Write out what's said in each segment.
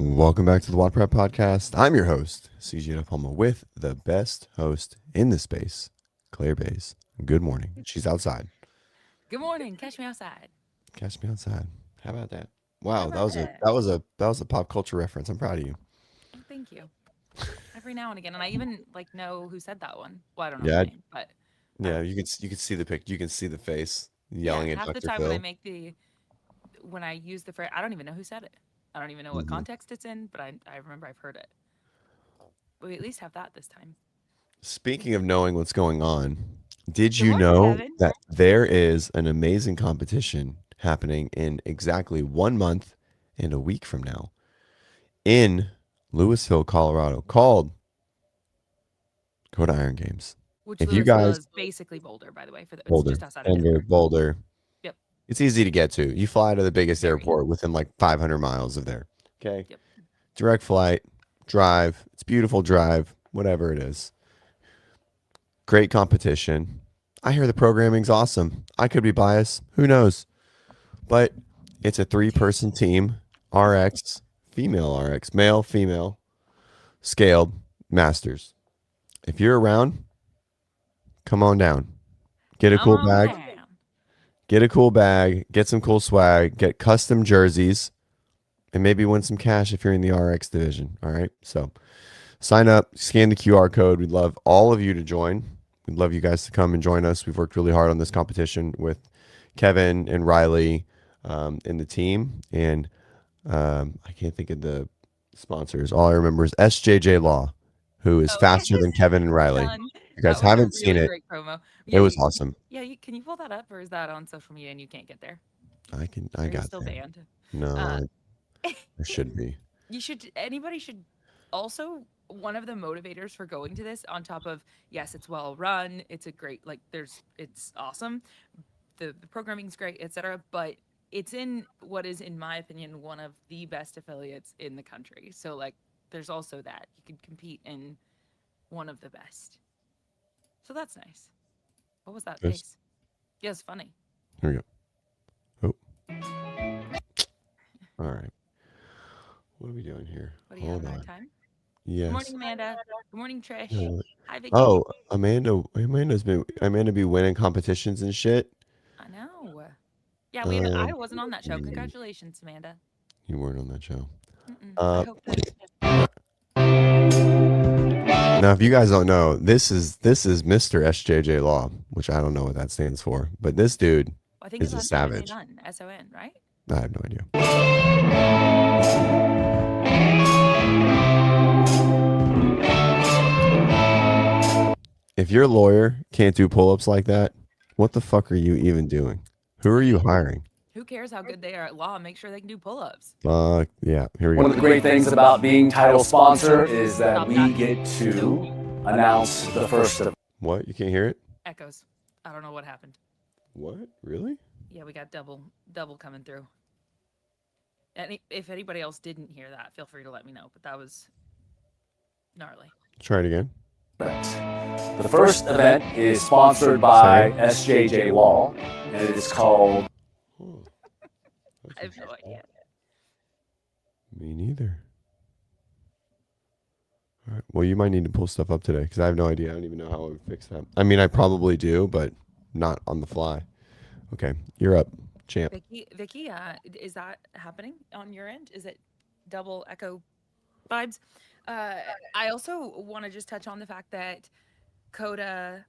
Welcome back to the WODprep podcast. I'm your host, CJ De Palma, with the best host in the space, Claire Bays. Good morning. She's outside. Good morning. Catch me outside. Catch me outside. How about that? How Wow, that about was a that? that was a that was a pop culture reference. I'm proud of you. Oh, thank you. Every now and again, and I even know who said that one. Well, I don't know the Yeah, name, but yeah. um, You can see the pic. You can see the face yeah. yelling at Half the Dr. time Phil. when I use the phrase, I don't even know who said it. I don't even know what Mhm. context it's in, but I remember I've heard it. But we at least have that this time. Speaking of knowing what's going on, did Good you morning, know Kevin. that there is an amazing competition happening in exactly 1 month and a week from now in Louisville, Colorado, called Code Iron Games? Which If you Louisville guys, is basically Boulder, by the way. It's Boulder, just outside of Denver, Denver. Boulder, Yep. it's easy to get to. You fly to the biggest Very. airport within like 500 miles of there. Okay. Yep. Direct flight, drive. It's beautiful drive, whatever it is. Great competition. I hear the programming's awesome. I could be biased. Who knows? But it's a three-person team, RX, female RX, male, female, scaled masters. If you're around, come on down. Get a Come cool on bag. down. Get a cool bag. Get some cool swag. Get custom jerseys, and maybe win some cash if you're in the RX division. All right. So sign up, scan the QR code. We'd love all of you to join. We'd love you guys to come and join us. We've worked really hard on this competition with Kevin and Riley in the team. And I can't think of the sponsors. All I remember is SJJ Law, who is Oh, faster than Kevin and Riley. done. If you guys That was a haven't seen really it, great promo. it Yeah, was awesome. can you pull that up, or is that on social media and you can't get there? I Or you're got still there. banned? No, Uh, I should be. anybody should also, one of the motivators for going to this, on top of, yes, it's well run, it's a great, it's awesome, the programming's great, etc. But it's in what is, in my opinion, one of the best affiliates in the country. So like, there's also that you could compete in one of the best. So that's nice. What was that Yes. face? Yeah, it's funny. Here we go. Oh, all right. What are we doing here? What, are you Hold having a hard on. time? Good Yes. morning, Amanda. Good morning, Trish. Uh, Hi, Vicky. Oh, Amanda be winning competitions and shit. I know. Yeah, I Um, wasn't on that show. Congratulations, Amanda. you weren't on that show. I Uh, hope that. Now, if you guys don't know, this is Mr. SJJ Law, which I don't know what that stands for, but this dude I think his is a last name is savage. Son, SON, right? I have no idea. If your lawyer can't do pull-ups like that, what the fuck are you even doing? Who are you Hey, hiring? who cares how good they are at law? Make sure they can do pull ups. Yeah, here we One go. of the great things about being title sponsor is that Stop that. we get to announce the first of. What? You can't hear it? Echoes. I don't know what happened. What? Really? Yeah, we got double coming through. And if anybody else didn't hear that, feel free to let me know. But that was gnarly. Try it again. The first event is sponsored by SJJ Law, and it is called. Oh, that's I have no interesting. idea. Me neither. All right. Well, you might need to pull stuff up today because I have no idea. I don't even know how I would fix that. I mean, I probably do, but not on the fly. Okay, you're up, champ. Vicky, is that happening on your end? Is it double echo vibes? Uh, I also want to just touch on the fact that Coda,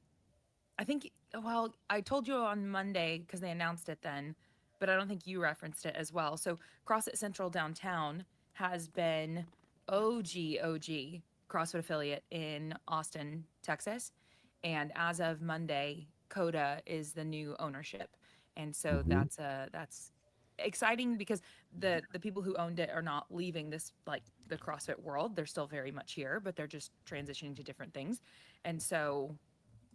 I think, well, I told you on Monday because they announced it then, but I don't think you referenced it as well. So CrossFit Central Downtown has been OG CrossFit affiliate in Austin, Texas. And as of Monday, Coda is the new ownership. And so Hmm. that's exciting because the people who owned it are not leaving this, like, the CrossFit world. They're still very much here, but they're just transitioning to different things. And so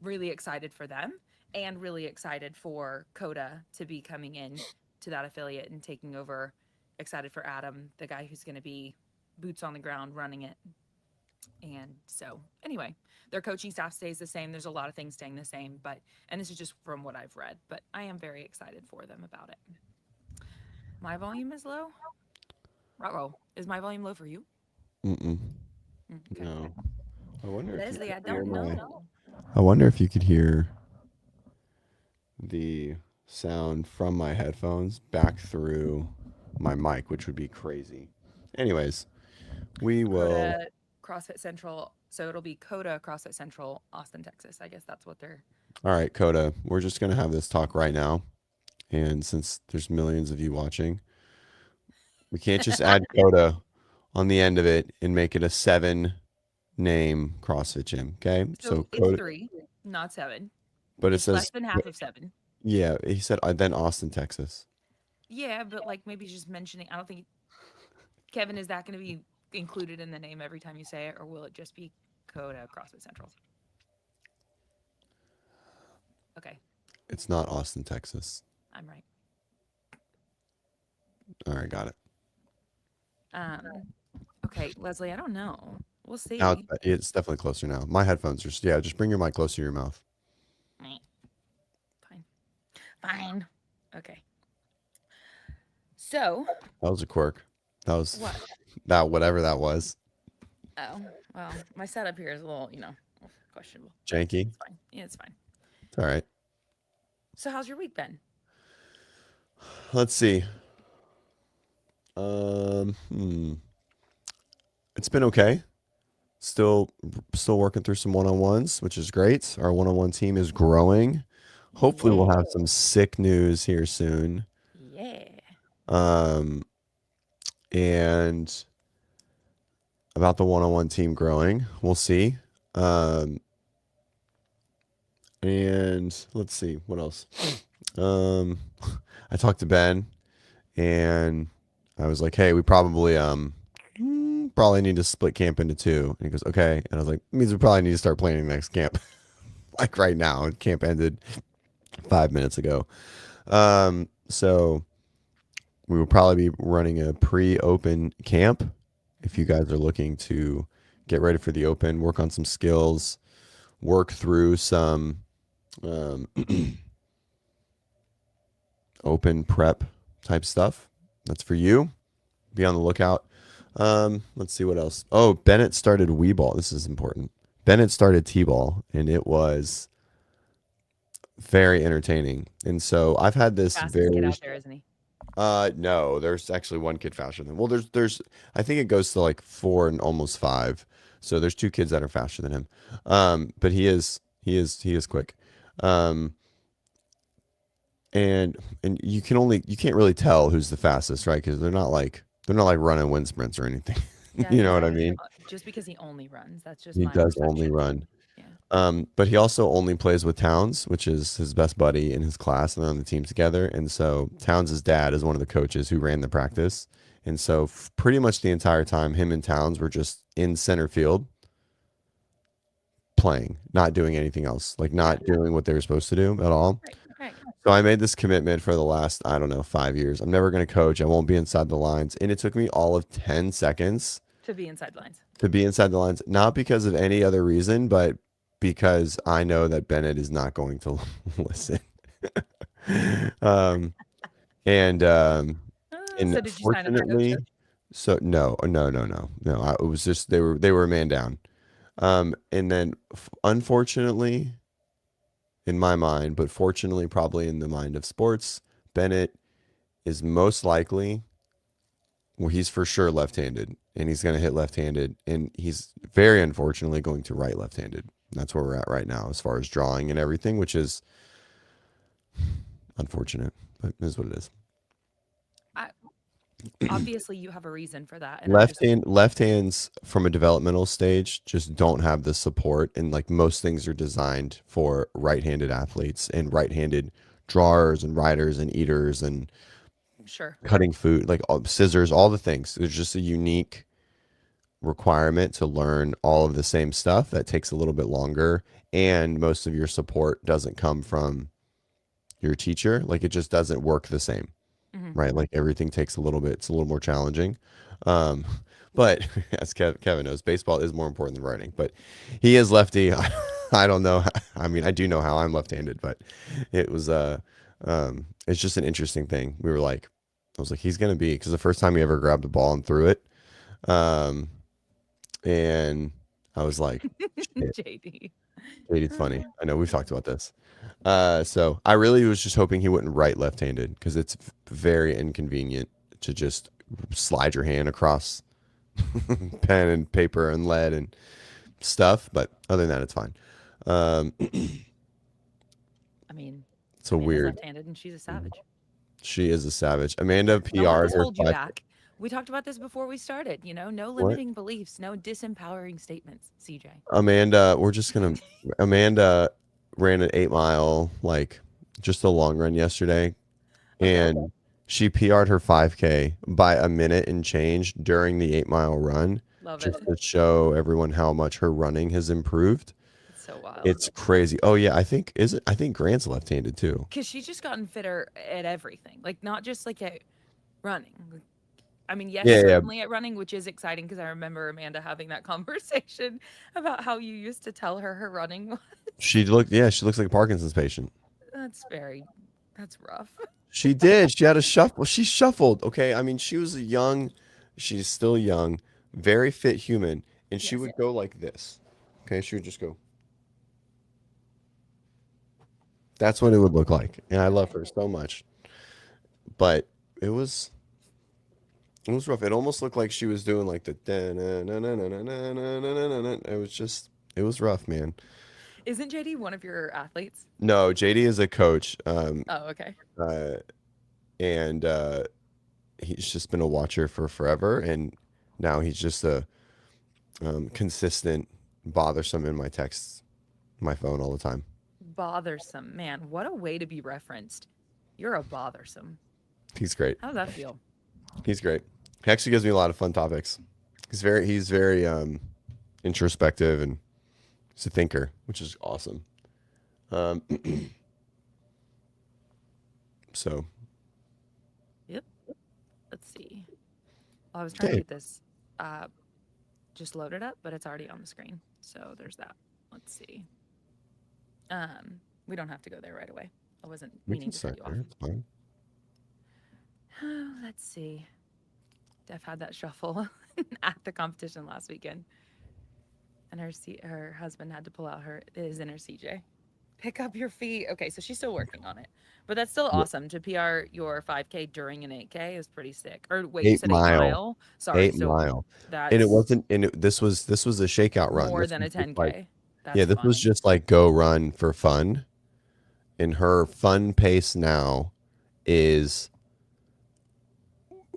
really excited for them, and really excited for Coda to be coming in to that affiliate and taking over. Excited for Adam, the guy who's going to be boots on the ground running it. And so, anyway, their coaching staff stays the same. There's a lot of things staying the same, but, and this is just from what I've read, but I am very excited for them about it. My volume is low. Ruh-roh. Is my volume low for you? Mm-mm. Okay. No. I wonder if you Leslie, could I hear don't know. I wonder if you could hear the sound from my headphones back through my mic, which would be crazy. Anyways, we will. Coda CrossFit Central. So it'll be Coda CrossFit Central, Austin, Texas. I guess that's what they're. All right, Coda, we're just going to have this talk right now. And since there's millions of you watching, we can't just add Coda on the end of it and make it a 7-name CrossFit gym. Okay. So it's Coda, 3, not 7. but it It's less says, than half of 7. yeah, he said, then Austin, Texas. Yeah, but like maybe just mentioning. I don't think Kevin, is that going to be included in the name every time you say it, or will it just be Coda CrossFit Central? Okay, It's not Austin, Texas. I'm right. All right, got it. Okay, Leslie, I don't know. We'll see. Now it's definitely closer now. My headphones are, yeah, just bring your mic closer to your mouth. Fine. Okay. So That was a quirk. That was what? that, whatever that was. Oh, well, my setup here is a little, questionable. Janky. It's fine. Yeah, it's fine. It's all right. So how's your week been? Let's see. It's been okay. Still working through some one-on-ones, which is great. Our one-on-one team is growing. Hopefully we'll have some sick news here soon. Yeah. And about the one-on-one team growing, we'll see. And let's see what else. I talked to Ben and I was like, hey, we probably need to split camp into 2. And he goes, okay. And I was like, means we probably need to start planning the next camp. Like right now. Camp ended 5 minutes ago. So we will probably be running a pre-open camp if you guys are looking to get ready for the open, work on some skills, work through some open prep type stuff. That's for you. Be on the lookout. Let's see what else. Oh, Bennett started Weeball. This is important. Bennett started T-ball, and it was very entertaining. And so I've had this Fastest kid out there, isn't he? No, there's actually one kid faster than. Well, there's I think it goes to like 4 and almost 5. So there's 2 kids that are faster than him. But he is quick. And you can't really tell who's the fastest, right? Because they're not like running wind sprints or anything. Yeah, You know what I mean? Just because he only runs, that's just He my does only perception. run. Yeah. But he also only plays with Towns, which is his best buddy in his class, and they're on the team together. And so Towns' dad is one of the coaches who ran the practice. And so pretty much the entire time, him and Towns were just in center field playing, not doing anything else, like not doing what they were supposed to do at all. Right. So I made this commitment for the last, I don't know, 5 years. I'm never going to coach. I won't be inside the lines. And it took me all of 10 seconds To be inside lines. to be inside the lines, not because of any other reason, but because I know that Bennett is not going to listen. And So did you sign up for fortunately, coach? so no. It was just they were a man down. And then unfortunately, in my mind, but fortunately, probably in the mind of sports, Bennett is most likely, well, he's for sure left-handed, and he's going to hit left-handed, and he's very unfortunately going to right left-handed. That's where we're at right now as far as drawing and everything, which is unfortunate, but it is what it is. Obviously, you have a reason for that. And Left hands from a developmental stage just don't have the support, and like most things are designed for right-handed athletes and right-handed drawers and riders and eaters and Sure. cutting food, like scissors, all the things. There's just a unique requirement to learn all of the same stuff that takes a little bit longer, and most of your support doesn't come from your teacher. Like it just doesn't work the same. Right, like everything takes a little bit. It's a little more challenging, but as Kevin knows, baseball is more important than writing. But he is lefty. I don't know. I mean, I do know how I'm left-handed, but it was it's just an interesting thing. We were like, I was like, he's gonna be, because the first time he ever grabbed the ball and threw it, um, and I was like, shit, JD. it's funny. I know we've talked about this. So I really was just hoping he wouldn't write left-handed, because it's very inconvenient to just slide your hand across pen and paper and lead and stuff. But other than that, it's fine. I mean, So Amanda's weird. left-handed and she's a savage. She is a savage. Amanda No one PR'd has her hold you 5K. back. We talked about this before we started. You know, no What? limiting beliefs, no disempowering statements. CJ. Amanda, Amanda ran an 8 mile, like just a long run yesterday, and she PR'd her 5K by a minute and change during the 8 mile run, Love just it. to show everyone how much her running has improved. It's so wild. It's crazy. Oh yeah, I think Grant's left-handed too. Because she's just gotten fitter at everything, like not just like at running. I mean, yes, Yeah. certainly at running, which is exciting because I remember Amanda having that conversation about how you used to tell her running was. She looks like a Parkinson's patient. That's rough. She did. She had a shuffle. She shuffled. Okay. I mean, she's still young, very fit human. And she Yes. would go like this. Okay. She would just go. That's what it would look like. And I love her so much. But it was rough. It almost looked like she was doing like the it was rough, man. Isn't JD one of your athletes? No, JD is a coach. Oh, okay. And he's just been a watcher for forever, and now he's just a consistent bothersome in my texts, my phone all the time. Bothersome. Man, what a way to be referenced. You're a bothersome. He's great. How does that feel? He's great. He actually gives me a lot of fun topics. He's very introspective, and he's a thinker, which is awesome. So Yep. Let's see. Well, I was trying to get this just loaded up, but it's already on the screen. So there's that. Let's see. We don't have to go there right away. I wasn't we meaning can to cut start you off. there. It's fine. Let's see. Def had that shuffle at the competition last weekend, and her husband had to pull out his inner CJ. Pick up your feet. Okay, so she's still working on it, but that's still awesome. To PR your 5K during an 8K is pretty sick. Or wait, you said 8 mile? Sorry, 8 mile. That's And it wasn't. And this was a shakeout run. more This than a was just 10K. like, That's yeah, this was funny. just like go run for fun. And her fun pace now is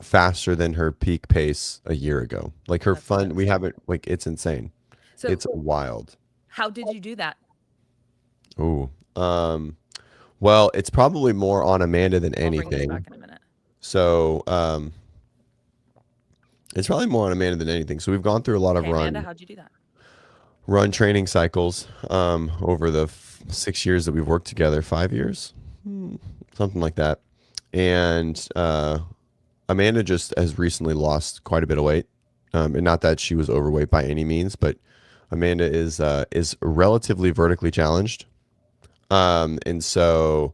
faster than her peak pace a year ago. Like her That's fun, nuts. we haven't, like, it's insane. So It's wild. how did you do that? Ooh. Well, it's probably more on Amanda than I'll bring this anything. back in a minute. So, it's probably more on Amanda than anything. So we've gone through a lot of Okay, Amanda, how'd you do that? run training cycles over the 6 years that we've worked together. 5 years, something like that. And Amanda just has recently lost quite a bit of weight, and not that she was overweight by any means, but Amanda is relatively vertically challenged, and so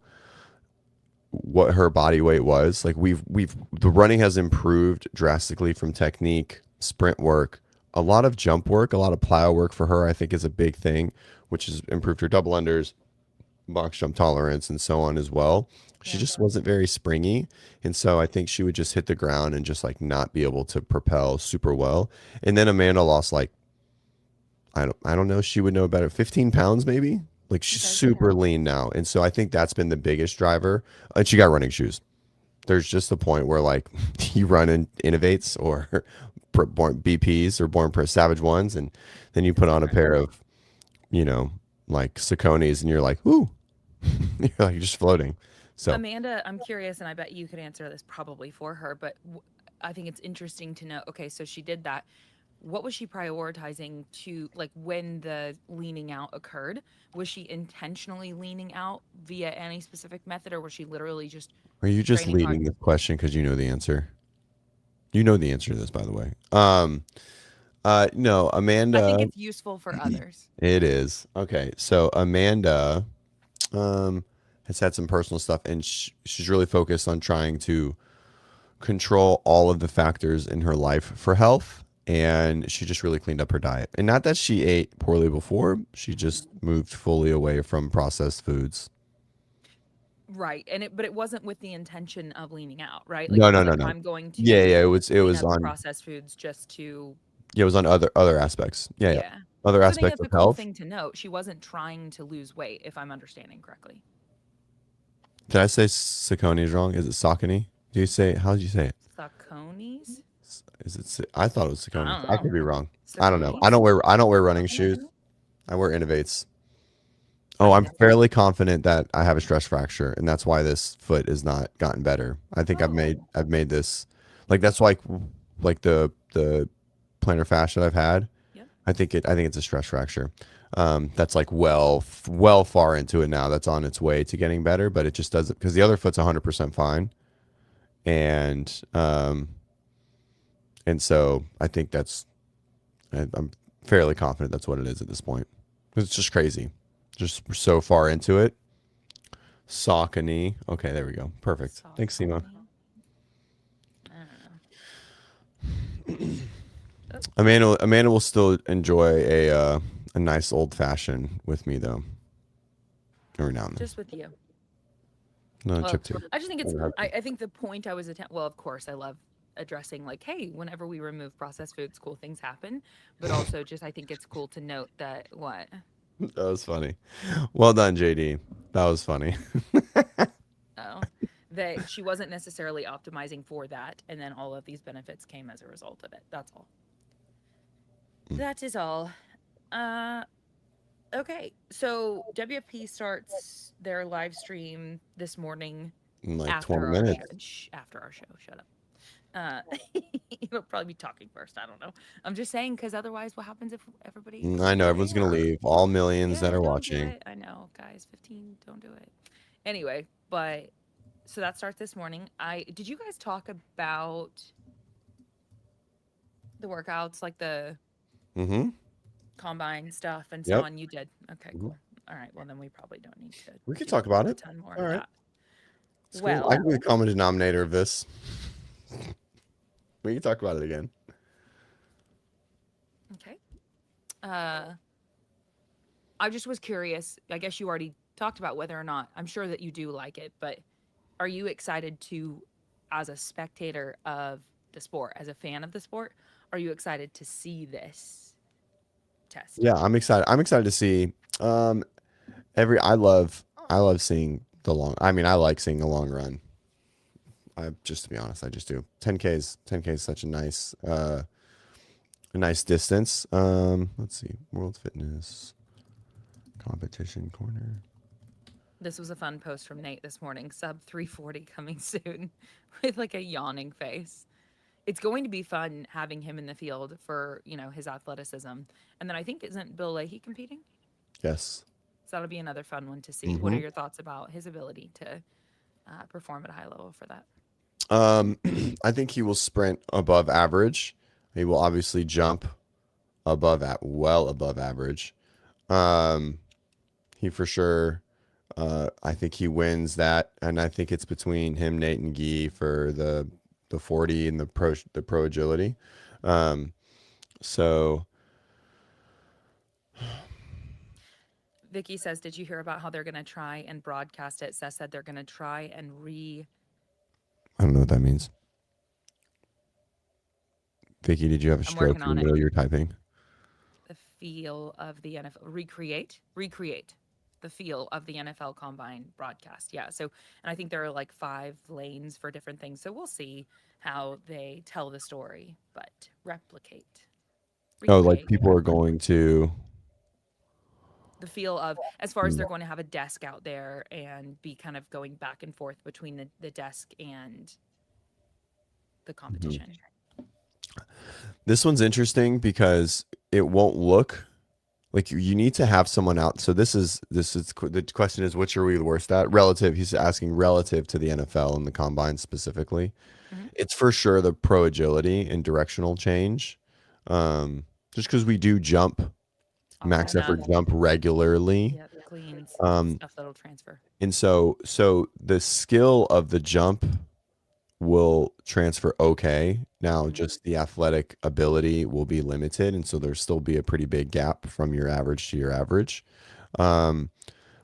what her body weight was, like, the running has improved drastically from technique, sprint work, a lot of jump work, a lot of plyo work for her, I think, is a big thing, which has improved her double unders, box jump tolerance, and so on as well. She just wasn't very springy, and so I think she would just hit the ground and just like not be able to propel super well. And then Amanda lost, like, I don't know, she would know better, 15 pounds maybe. Like, she's Okay. super lean now, and so I think that's been the biggest driver. And she got running shoes. There's just a point where, like, you run in Innovates or Born BPs or Born Pro Savage ones, and then you put on a pair of, like Sauconys, and you're like, ooh, you're just floating. So Amanda, I'm curious, and I bet you could answer this probably for her, but I think it's interesting to know. Okay, so she did that. What was she prioritizing to, like, when the leaning out occurred? Was she intentionally leaning out via any specific method, or was she literally just are you just training hard? leading this question because you know the answer? You know the answer to this, by the way. No, Amanda. I think it's useful for others. It is. Okay. So Amanda has had some personal stuff, and she's really focused on trying to control all of the factors in her life for health. And she just really cleaned up her diet. And not that she ate poorly before, she just moved fully away from processed foods. Right. But it wasn't with the intention of leaning out, right? Like No, it no, was no, like no. I'm going to Yeah, it clean was up on processed foods just to it was on other aspects. Yeah. yeah. Other So I think aspects that's of a cool health. thing to note. She wasn't trying to lose weight, if I'm understanding correctly. Did I say Saucony wrong? Is it Saucony? Do you say how did you say it? Saucony's? Is it? I thought it was I Saucony. don't I know. could be wrong. I don't know. Saucony's? I don't wear running shoes. I wear Innovates. Oh, I I'm know. fairly confident that I have a stress fracture, and that's why this foot is not gotten better. I think I've made this like that's like the plantar fascia I've had. Yep. I think it's a stress fracture. That's like well far into it now. That's on its way to getting better, but it just doesn't because the other foot's 100% fine, and so I think I'm fairly confident that's what it is at this point. It's just crazy, just so far into it. Saucony. Okay, there we go. Perfect. Thanks, Simon. Amanda will still enjoy a nice old fashioned with me though. Every now and then. Just with you. No, Well, Chip too. I just think I think the point I was well, of course, I love addressing like, hey, whenever we remove processed foods, cool things happen. But also just I think it's cool to note that what? That was funny. Well done, JD. That was funny. Oh, that she wasn't necessarily optimizing for that, and then all of these benefits came as a result of it. That's all. That is all. Okay, so WFP starts their live stream this morning In like after 20 our minutes. after our show. Shut up. He'll probably be talking first. I don't know. I'm just saying because otherwise, what happens if everybody? I know everyone's gonna leave. All millions that are don't do watching. it. I know, guys. 15. Don't do it. Anyway, but so that starts this morning. Did you guys talk about the workouts, like the Mm-hmm. combine stuff and so Yep. on? You did. Okay, cool. All right. Well, then we probably don't need to. We can do talk about a it. ton more All of right. that. It's Well, cool. I can be the common denominator of this. We can talk about it again. okay. I just was curious. I guess you already talked about whether or not. I'm sure that you do like it, but are you excited to, as a spectator of the sport, as a fan of the sport, are you excited to see this test? Yeah, I'm excited. I'm excited to see. I love seeing the long. I mean, I like seeing the long run. Just to be honest, I just do. 10K is such a nice distance. Let's see, World Fitness competition corner. This was a fun post from Nate this morning. Sub 340 coming soon, with like a yawning face. It's going to be fun having him in the field for his athleticism, and then I think isn't Bill Leahy competing? Yes. So that'll be another fun one to see. What are your thoughts about his ability to perform at a high level for that? I think he will sprint above average. He will obviously jump well above average. He for sure. I think he wins that, and I think it's between him, Nate, and Guy for the 40 and the pro agility. So. Vicky says, did you hear about how they're going to try and broadcast it? Seth said they're going to try and I don't know what that means. Vicky, did you have a stroke in the middle of your typing? The feel of the NFL, recreate the feel of the NFL Combine broadcast. Yeah. So, and I think there are like 5 lanes for different things. So we'll see how they tell the story, but recreate. Oh, like people are going to. The feel of, as far as they're going to have a desk out there and be kind of going back and forth between the desk and the competition. This one's interesting because it won't look like you need to have someone out. So this is the question is, which are we the worst at? Relative. He's asking relative to the NFL and the combine specifically. It's for sure the pro agility and directional change. Just because we do jump. Max effort jump regularly. Yeah, cleans stuff that'll transfer. And so the skill of the jump will transfer okay. Now, Mhm. just the athletic ability will be limited, and so there'll still be a pretty big gap from your average to your average. Um,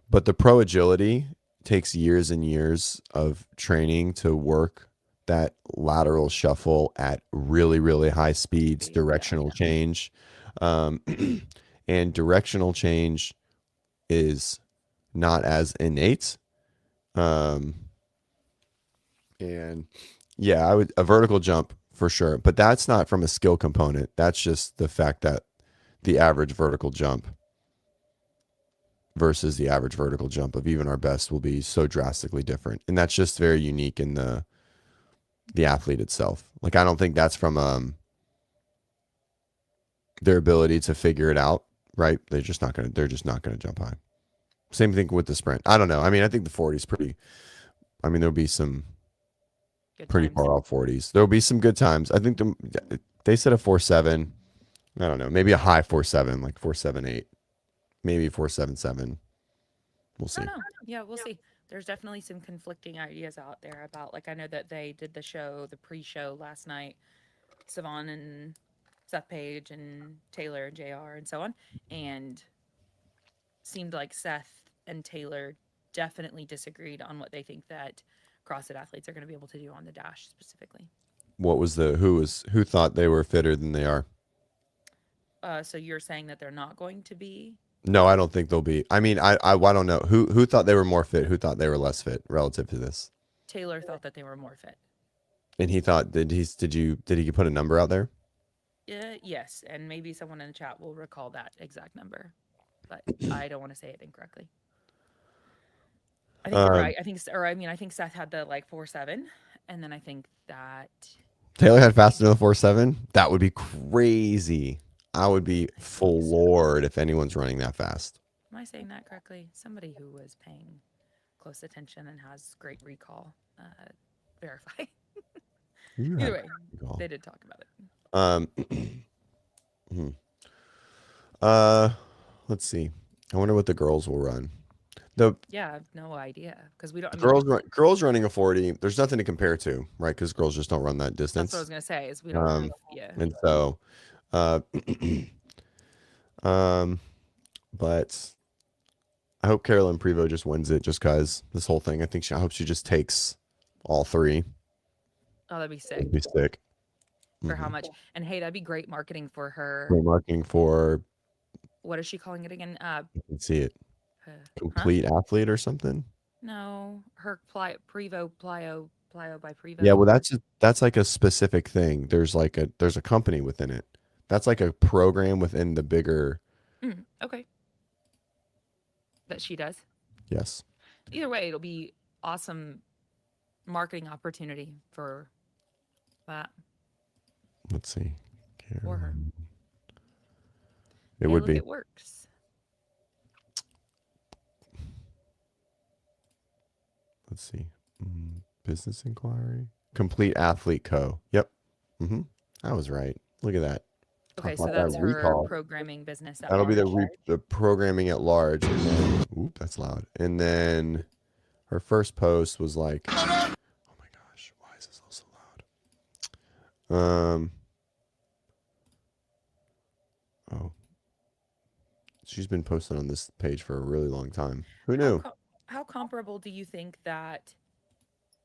but the pro agility takes years and years of training to work that lateral shuffle at really, really high speeds, Speed, yeah. directional change. Um, and directional change is not as innate. Um, and yeah, I would a vertical jump for sure, but that's not from a skill component. That's just the fact that the average vertical jump versus the average vertical jump of even our best will be so drastically different. And that's just very unique in the athlete itself. Like I don't think that's from their ability to figure it out, right? They're just not gonna jump high. Same thing with the sprint. I don't know. I mean, I think the 40 is pretty there'll be some Good pretty times. far off 40s. There'll be some good times. I think they said a 4.7. I don't know, maybe a high 4.7, like 4.78, maybe 4.77. We'll I see. don't know. Yeah, we'll see. There's definitely some conflicting ideas out there about, like, I know that they did the pre-show last night, Savon and Seth Page and Taylor and JR and so on, and seemed like Seth and Taylor definitely disagreed on what they think that CrossFit athletes are going to be able to do on the dash specifically. What was who thought they were fitter than they are? So you're saying that they're not going to be? No, I don't think they'll be. I mean, I don't know who thought they were more fit, who thought they were less fit relative to this. Taylor thought that they were more fit. And he thought did he put a number out there? Yes, and maybe someone in the chat will recall that exact number, but I don't want to say it incorrectly. I think you're Um, right. I think Seth had the like 4.7, and then I think that Taylor had faster than the 4.7. That would be crazy. I would be I think so. floored if anyone's running that fast. Am I saying that correctly? Somebody who was paying close attention and has great recall, verify. You Either have way, call. they did talk about it. Um, uh, let's see. I wonder what the girls will run. The Yeah, I have no idea because we don't. I mean, girls running a 40. There's nothing to compare to, right? Because girls just don't run that that's what I distance. was gonna say. Is we don't have. Yeah. And so, uh, um, but I hope Carolyn Prevost just wins it just because this whole thing. I hope she just takes all three. Oh, that'd be sick. It'd be sick. For how much? And hey, that'd be great marketing for her. Great marketing for, What is she calling it again? let's see it, Huh? complete athlete or something. No, her Prevo Plyo by Prevo. Yeah, well, that's like a specific thing. There's a company within it. That's like a program within the bigger. Okay. That she does. Yes. Either way, it'll be awesome marketing opportunity for that Let's see. for her. It Hey, would look, be. it works. Let's see. Business inquiry. Complete Athlete Co. Yep. I was right. Look at that. Okay, Talk so about that's that her recall. programming business at That'll be large. the programming at large. And then, oop, that's loud. And then her first post was like, oh my gosh, why is this all so loud? Oh, she's been posting on this page for a really long time. Who knew? How comparable do you think that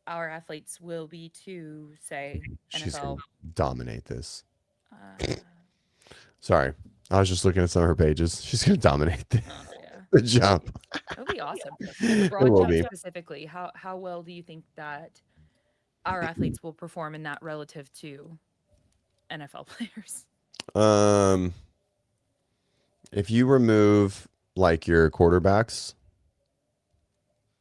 our athletes will be to, say, She's NFL? gonna dominate this. Uh, Sorry, I was just looking at some of her pages. She's gonna dominate oh yeah, the jump. it'll be awesome. And the It broad will jump be. specifically, how well do you think that our athletes will perform in that relative to NFL players? Um, if you remove like your quarterbacks,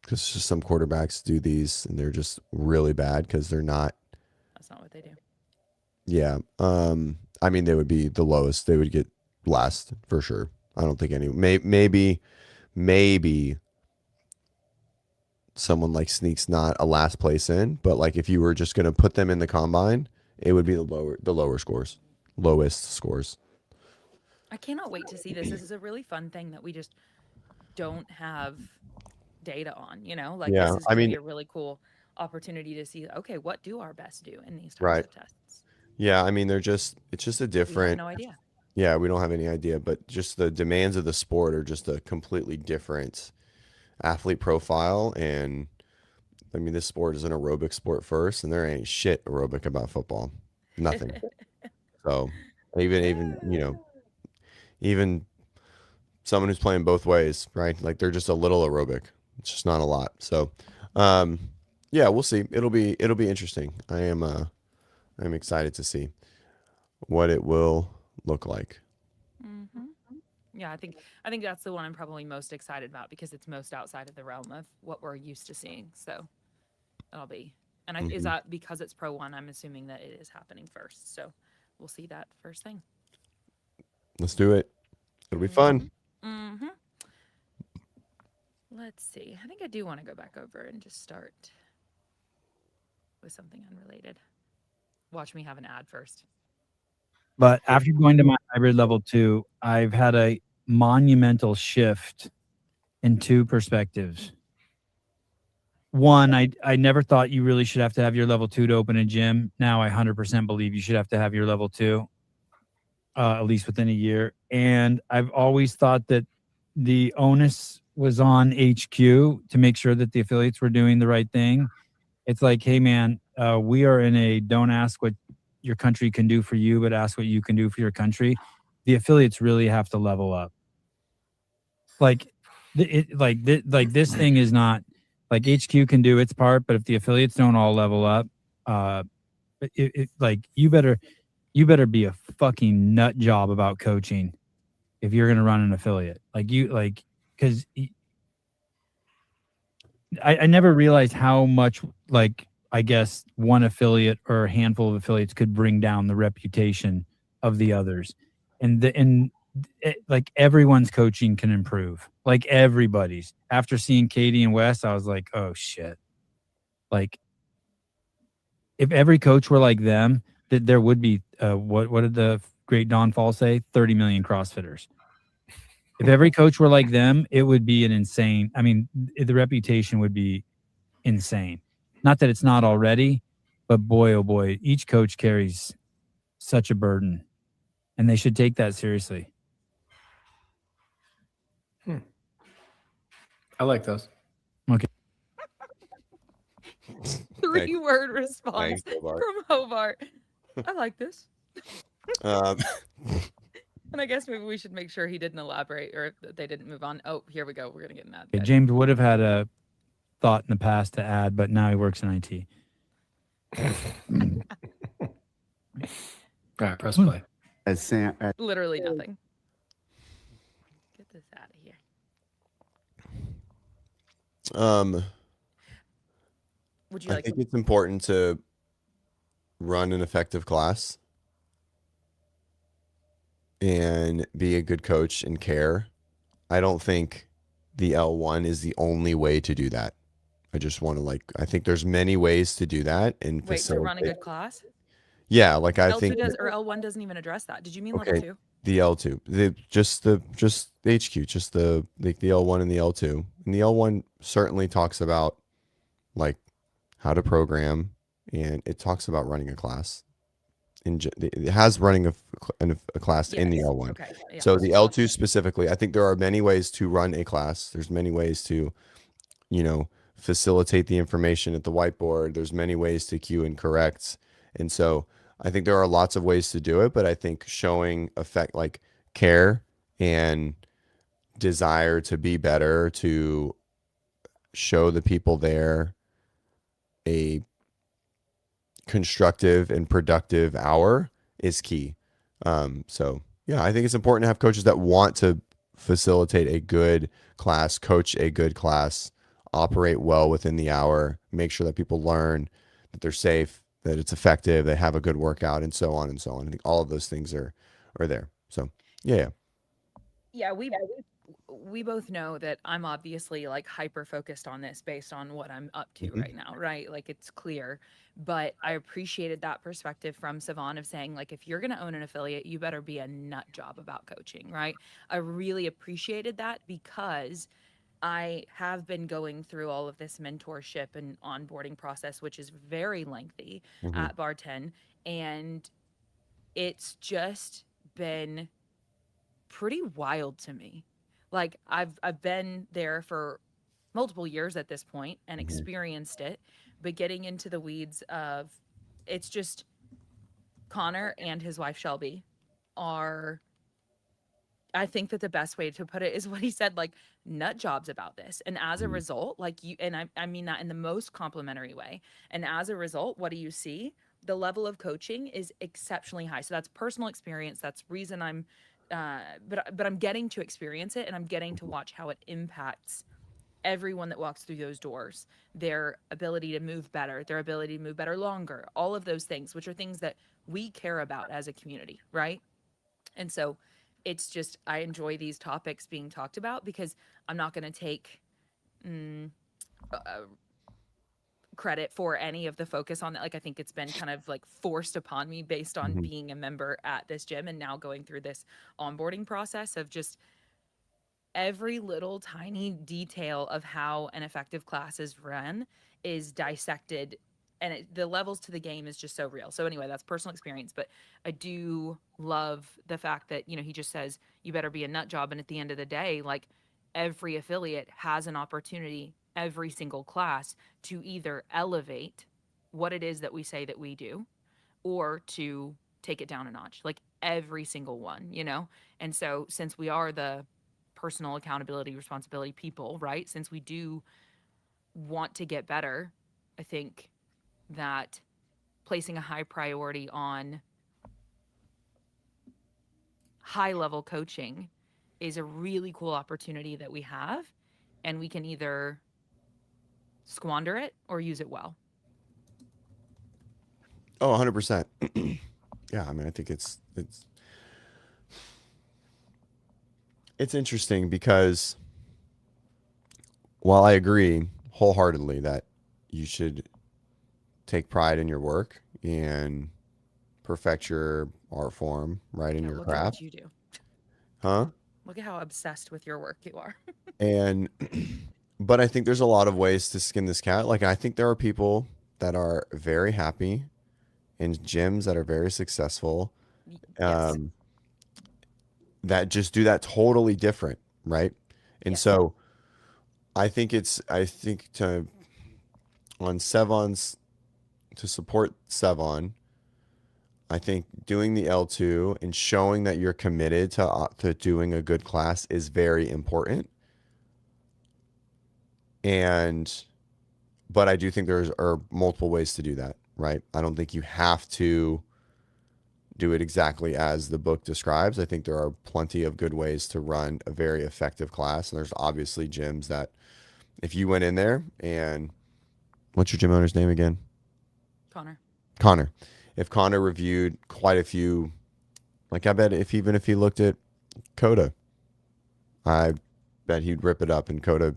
because just some quarterbacks do these and they're just really bad because they're not. That's not what they do. Yeah. I mean, they would be the lowest. They would get last for sure. I don't think any. Maybe someone like sneaks not a last place in, but like if you were just gonna put them in the combine, it would be the lower scores, lowest scores. I cannot wait to see this. This is a really fun thing that we just don't have data on, like Yeah, this is I going to be mean, a really cool opportunity to see, okay, what do our best do in these types Right. of tests? Yeah. I mean, it's just a We have different, no idea. yeah, we don't have any idea, but just the demands of the sport are just a completely different athlete profile. And I mean, this sport is an aerobic sport first, and there ain't shit aerobic about football. Nothing. So even someone who's playing both ways, right? Like they're just a little aerobic. It's just not a lot. So, um, yeah, we'll see. It'll be interesting. I'm excited to see what it will look like. hmm Yeah, I think that's the one I'm probably most excited about because it's most outside of the realm of what we're used to seeing. So that'll be, and is Mhm. that because it's Pro One? I'm assuming that it is happening first. So we'll see that first thing. Let's do it. It'll be hmm fun. hmm Let's see. I think I do want to go back over and just start with something unrelated. Watch me have an ad first. But after going to my hybrid level 2, I've had a monumental shift in two perspectives. One, I never thought you really should have to have your level 2 to open a gym. Now I 100% believe you should have to have your level 2, at least within a year. And I've always thought that the onus was on HQ to make sure that the affiliates were doing the right thing. It's like, hey man, we are in a don't ask what your country can do for you, but ask what you can do for your country. The affiliates really have to level up. Like, this thing is not like HQ can do its part, but if the affiliates don't all level up, like you better be a fucking nut job about coaching if you're gonna run an affiliate. Because I never realized how much, like, I guess one affiliate or a handful of affiliates could bring down the reputation of the others. Like everyone's coaching can improve. Like everybody's. After seeing Katie and Wes, I was like, oh shit. Like if every coach were like them, there would be what did the great Don Fall say? 30 million CrossFitters. If every coach were like them, it would be an insane. I mean, the reputation would be insane. Not that it's not already, but boy, oh boy, each coach carries such a burden, and they should take that seriously. I like those. Okay. 3-word response Thanks, Hobart. from Hobart. I like this. Um, And I guess maybe we should make sure he didn't elaborate or if they didn't move on. Oh, here we go. We're going to get an ad. Okay, James would have had a thought in the past to add, but now he works in IT. All right, press play. As Sam, Literally nothing. Get this out of here. Would you I like think to? it's important to run an effective class and be a good coach and care. I don't think the L1 is the only way to do that. I just want to I think there's many ways to do that and Wait, to run a facilitate. good class? Yeah, like I L2 think does, or L1 doesn't even address that. Did you mean level Okay. 2? the L2, just the HQ, just the L1 and the L2. And the L1 certainly talks about like how to program, and it talks about running a class. It has running a class in the Yes. L1. Okay. Yeah. So the L2 specifically, I think there are many ways to run a class. There's many ways to, facilitate the information at the whiteboard. There's many ways to cue and correct. And so I think there are lots of ways to do it, but I think showing like care and desire to be better, to show the people there a constructive and productive hour is key. So yeah, I think it's important to have coaches that want to facilitate a good class, coach a good class, operate well within the hour, make sure that people learn, that they're safe, that it's effective, they have a good workout, and so on and so on. I think all of those things are there. So yeah. Yeah, we both know that I'm obviously like hyper focused on this based on what I'm up to Mhm. right now, right? Like it's clear. But I appreciated that perspective from Savon of saying, like, if you're gonna own an affiliate, you better be a nut job about coaching, right? I really appreciated that because I have been going through all of this mentorship and onboarding process, which is very lengthy Mhm. at Bar 10. And it's just been pretty wild to me. Like I've been there for multiple years at this point and Mhm. experienced it, but getting into the weeds of it's just Connor and his wife Shelby are, I think that the best way to put it is what he said, like nut jobs about this. And as a Mhm. result, like you, and I mean that in the most complimentary way. And as a result, what do you see? The level of coaching is exceptionally high. So that's personal experience. That's reason I'm, but I'm getting to experience it and I'm getting to watch how it impacts everyone that walks through those doors, their ability to move better, their ability to move better longer, all of those things, which are things that we care about as a community, right? And so it's just, I enjoy these topics being talked about because I'm not going to take mm, uh, credit for any of the focus on that. Like, I think it's been kind of like forced upon me based on Mhm. being a member at this gym and now going through this onboarding process of just every little tiny detail of how an effective class is run is dissected, and the levels to the game is just so real. So anyway, that's personal experience, but I do love the fact that, he just says you better be a nut job, and at the end of the day, like, every affiliate has an opportunity every single class to either elevate what it is that we say that we do or to take it down a notch, like every single one. And so since we are the personal accountability responsibility people, right, since we do want to get better, I think that placing a high priority on high level coaching is a really cool opportunity that we have, and we can either squander it or use it well. Oh, 100%. Yeah, I mean, I think it's interesting because while I agree wholeheartedly that you should take pride in your work and perfect your art form, right, in Yeah, your look at what craft, you do. huh? Look at how obsessed with your work you are. And but I think there's a lot of ways to skin this cat. Like I think there are people that are very happy in gyms that are very successful, Yes. um, that just do that totally different, right? And Yes. so I think to on Sevon's to support Sevon, I think doing the L2 and showing that you're committed to doing a good class is very important. And but I do think there's are multiple ways to do that, right? I don't think you have to do it exactly as the book describes. I think there are plenty of good ways to run a very effective class. And there's obviously gyms that if you went in there and what's your gym owner's name again? Connor. Connor. If Connor reviewed quite a few, like I bet if he looked at Coda, I bet he'd rip it up. And Coda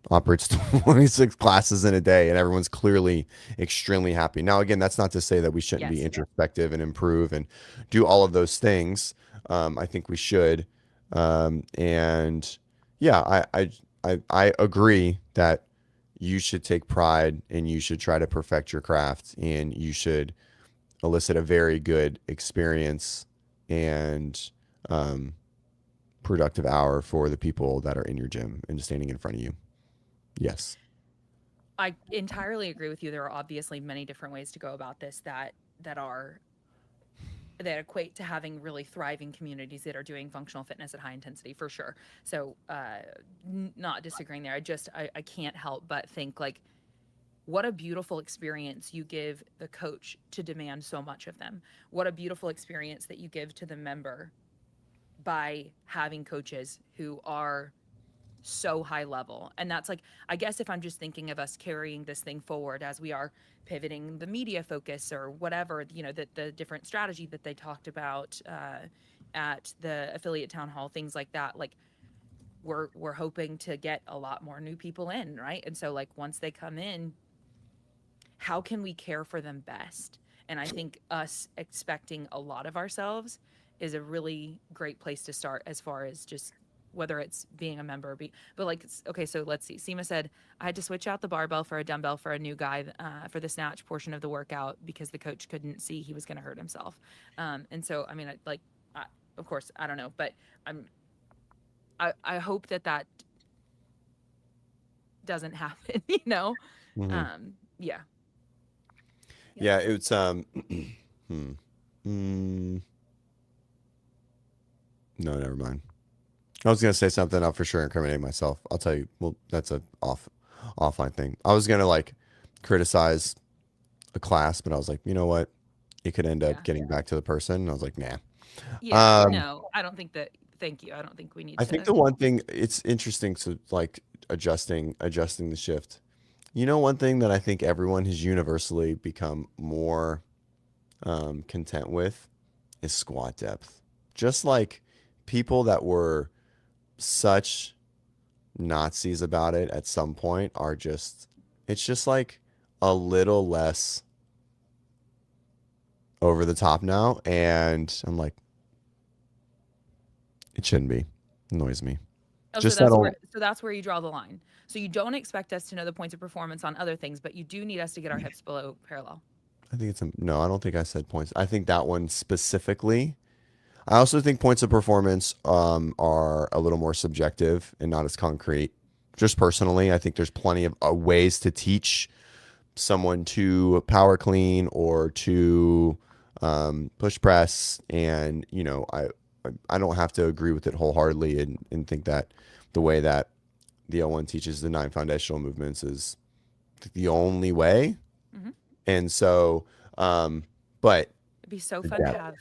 operates 26 classes in a day, and everyone's clearly extremely happy. Now, again, that's not to say that we shouldn't be Yes. introspective and improve and do all of those things. I think we should. And yeah, I agree that you should take pride and you should try to perfect your craft and you should elicit a very good experience and um, productive hour for the people that are in your gym and standing in front of you. Yes. I entirely agree with you. There are obviously many different ways to go about this that are that equate to having really thriving communities that are doing functional fitness at high intensity for sure. So, not disagreeing there. I can't help but think like what a beautiful experience you give the coach to demand so much of them. What a beautiful experience that you give to the member by having coaches who are so high level. And that's like, I guess if I'm just thinking of us carrying this thing forward as we are pivoting the media focus or whatever, the different strategy that they talked about at the affiliate town hall, things like that, like we're hoping to get a lot more new people in, right? And so like once they come in, how can we care for them best? And I think us expecting a lot of ourselves is a really great place to start as far as just whether it's being a member or but like, okay, so let's see. Seema said, I had to switch out the barbell for a dumbbell for a new guy for the snatch portion of the workout because the coach couldn't see he was going to hurt himself. And so, I mean, of course, I don't know, but I hope that doesn't happen, you know? Mhm. Yeah. Yeah, it's no, never mind. I was gonna say something. I'll for sure incriminate myself. I'll tell you. Well, that's a offline thing. I was gonna like criticize a class, but I was like, you know what? It could end up Yeah. getting back to the person. And I was like, nah. Yeah. Um, No, I don't think that. Thank you. I don't think we need I to. think the one thing it's interesting to like adjusting the shift. You know, one thing that I think everyone has universally become more content with is squat depth. Just like people that were such Nazis about it at some point are just, it's just like a little less over the top now. And I'm like, it shouldn't be. It annoys me. Oh, Just so that's where you draw the line. So you don't expect us to know the points of performance on other things, but you do need us to get our hips below parallel. I think no, I don't think I said points. I think that one specifically. I also think points of performance are a little more subjective and not as concrete. Just personally, I think there's plenty of ways to teach someone to power clean or to push press, and you know, I don't have to agree with it wholeheartedly and think that the way that the L1 teaches the 9 foundational movements is the only way. Mhm. And so, but It'd be so fun to have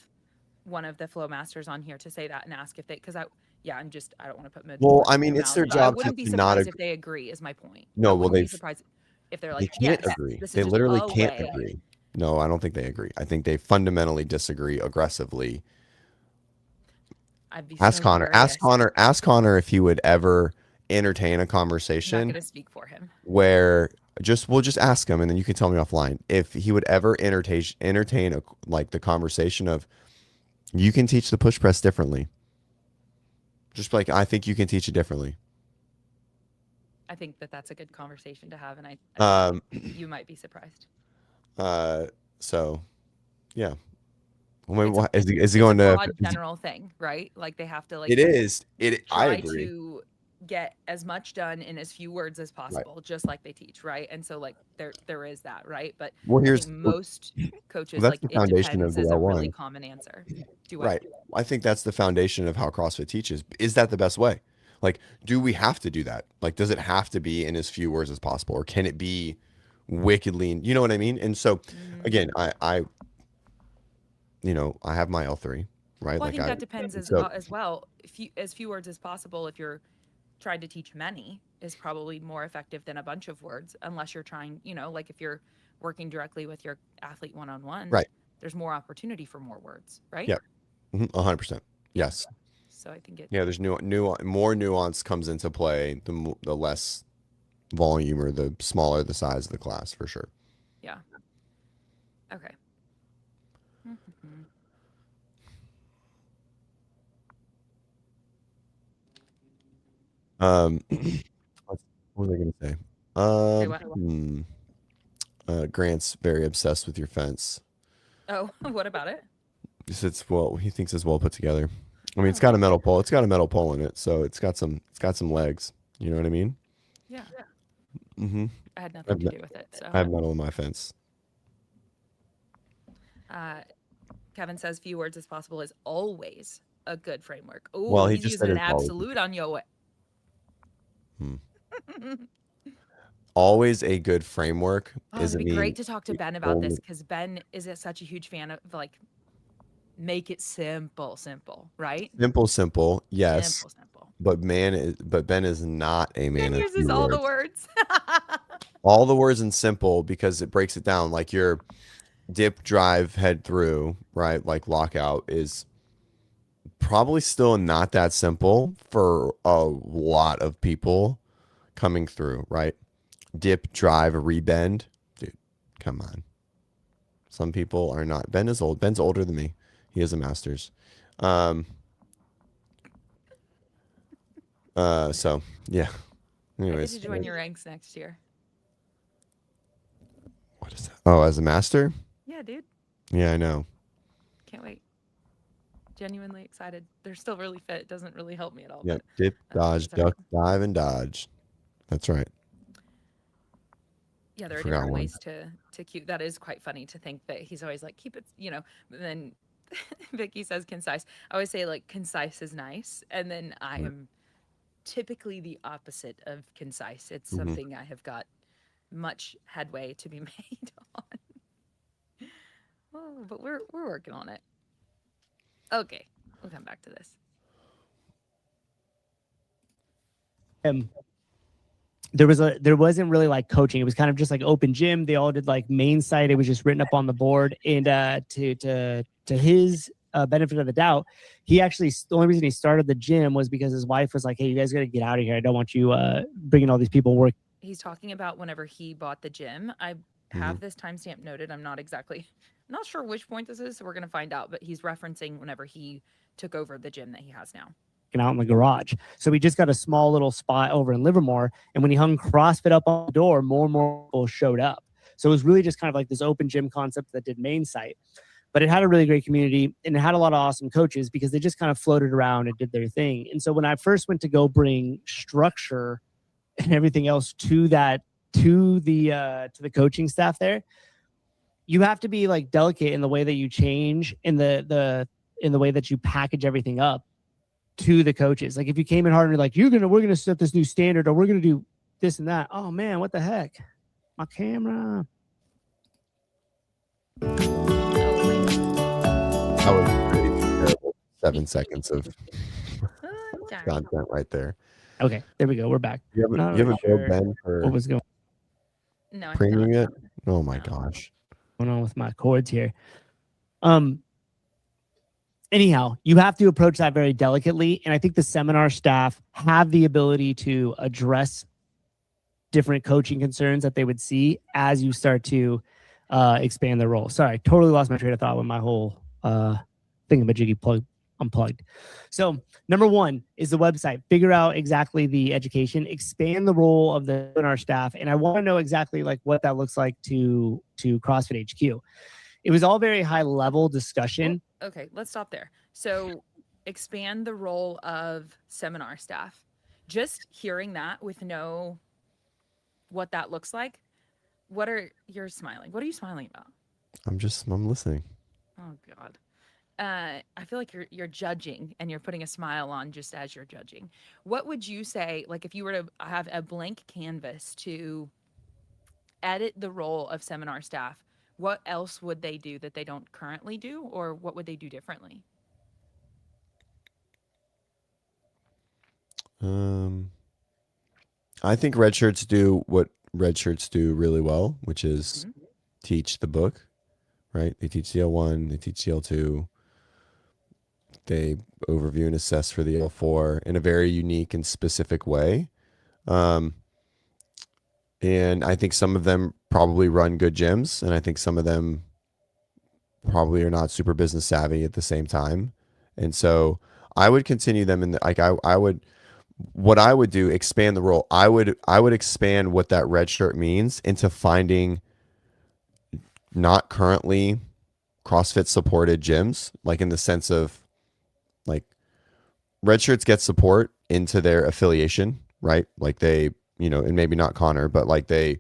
one of the flow masters on here to say that and ask if they, because I don't want to put mid. well, I mean, it's their but I job wouldn't to be not surprised if agree. they agree. Is my point. No, I well, wouldn't be surprised if they're they like, can't yes, agree. this is They just literally a can't way. agree. No, I don't think they agree. I think they fundamentally disagree aggressively. I'd be Ask so Connor. curious. Ask Connor if he would ever entertain a I'm not conversation going to speak for him. where we'll just ask him, and then you can tell me offline if he would ever entertain like the conversation of, you can teach the push press differently. Just like, I think you can teach it differently. I think that's a good conversation to have, and I think you might be surprised. So, yeah. Well, It's maybe, is he going to? broad general thing, right? Like they have to like. It is. I try agree. to get as much done in as few words as possible, just like they teach, right? And so like there is that, right? But Well, I think most coaches that's like the it foundation of depends the is a really L1. common answer. Right. I think that's the foundation of how CrossFit teaches. Is that the best way? Like, do we have to do that? Like, does it have to be in as few words as possible, or can it be wickedly? You know what I mean? And so, again, I have my L3, right? Well, I Like think that depends as well. As few words as possible, if you're trying to teach many, is probably more effective than a bunch of words, unless you're trying, like if you're working directly with your athlete one-on-one, right. There's more opportunity for more words, right? Yeah. 100%. Yes. So I think there's more nuance comes into play the less volume or the smaller the size of the class, for sure. Yeah. Okay. Mm-hmm. What was I going to say? Grant's very obsessed with your fence. Oh, what about it? He thinks it's well put together. I mean, it's got a metal pole. It's got a metal pole in it, so it's got some legs. You know what I mean? Yeah. Mm-hmm. I had nothing to do with it. So I have metal in my fence. Kevin says few words as possible is always a good framework. Oh, well, he he's just using said an it's always. absolute on yo. Always a good framework. It'd be great to talk to Ben about this, because Ben is such a huge fan of like, make it simple, right? Simple, yes. Simple. But Ben is not a man Ben of uses all the words. all the words in simple, because it breaks it down. Like your dip, drive, head through, right? Like lockout is probably still not that simple for a lot of people coming through, right? Dip, drive, rebend. Dude, come on. Some people are not. Ben is old. Ben's older than me. He has a master's. So yeah. I get Anyways, to join your ranks next year. what is that? Oh, as a master? Yeah, dude. Yeah, I know. Can't wait. Genuinely excited. They're still really fit. It doesn't really help me at all. Yep. But Dip, dodge, it's all right. duck, dive, and dodge. That's right. Yeah, there are Forgot different one. ways to keep. That is quite funny to think that he's always like, keep it, but then Vicky says concise. I always say like concise is nice, and then I am typically the opposite of concise. It's Mhm. something I have got much headway to be made on. Oh, but we're working on it. Okay, we'll come back to this. There wasn't really like coaching. It was kind of just like open gym. They all did like main site. It was just written up on the board. And to his benefit of the doubt, he actually, the only reason he started the gym was because his wife was like, "Hey, you guys got to get out of here. I don't want you bringing all these people work." He's talking about whenever he bought the gym. I have this timestamp noted. I'm not sure which point this is, so we're gonna find out. But he's referencing whenever he took over the gym that he has now. Out in the garage. So we just got a small little spot over in Livermore. And when he hung CrossFit up on the door, more and more people showed up. So it was really just kind of like this open gym concept that did main site. But it had a really great community and it had a lot of awesome coaches because they just kind of floated around and did their thing. And so when I first went to go bring structure and everything else to the coaching staff there, you have to be like delicate in the way that you change in the way that you package everything up to the coaches. Like if you came in hard and you're like, we're gonna set this new standard or we're gonna do this and that. Oh man, what the heck? My camera. That was pretty terrible. 7 seconds of content right there. Okay, there we go. We're back. You haven't billed Ben for what was going No, I premium have it? Oh my gosh. on with my cords here. Anyhow, you have to approach that very delicately. And I think the seminar staff have the ability to address different coaching concerns that they would see as you start to expand the role. Sorry, totally lost my train of thought when my whole thingamajiggy plug unplugged. So number one is the website. Figure out exactly the education, expand the role of the seminar staff. And I want to know exactly like what that looks like to CrossFit HQ. It was all very high level discussion. Okay, let's stop there. So expand the role of seminar staff. Just hearing that with what that looks like. You're smiling. What are you smiling about? I'm listening. Oh God. I feel like you're judging and you're putting a smile on just as you're judging. What would you say, like if you were to have a blank canvas to edit the role of seminar staff, what else would they do that they don't currently do, or what would they do differently? I think red shirts do what red shirts do really well, which is teach the book, right? They teach the L1, they teach the L2. They overview and assess for the L4 in a very unique and specific way. And I think some of them probably run good gyms, and I think some of them probably are not super business savvy at the same time. And so I would continue them in the, like I would, what I would do, expand the role. I would expand what that red shirt means into finding not currently CrossFit supported gyms, like in the sense of like red shirts get support into their affiliation, right? Like they, and maybe not Connor, but like they,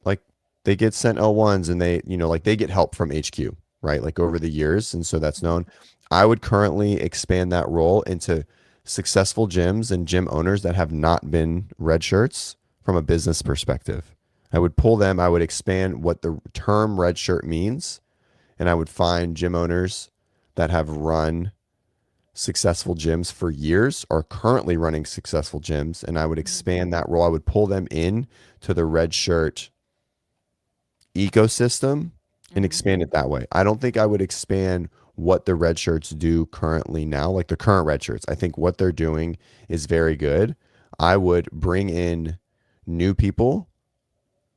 like they get sent L1s and they, like they get help from HQ, right? Like over the years. And so that's known. I would currently expand that role into successful gyms and gym owners that have not been red shirts from a business perspective. I would pull them, I would expand what the term red shirt means, and I would find gym owners that have run successful gyms for years or currently running successful gyms, and I would expand that role. I would pull them in to the red shirt ecosystem and expand it that way. I don't think I would expand what the red shirts do currently now, like the current red shirts. I think what they're doing is very good. I would bring in new people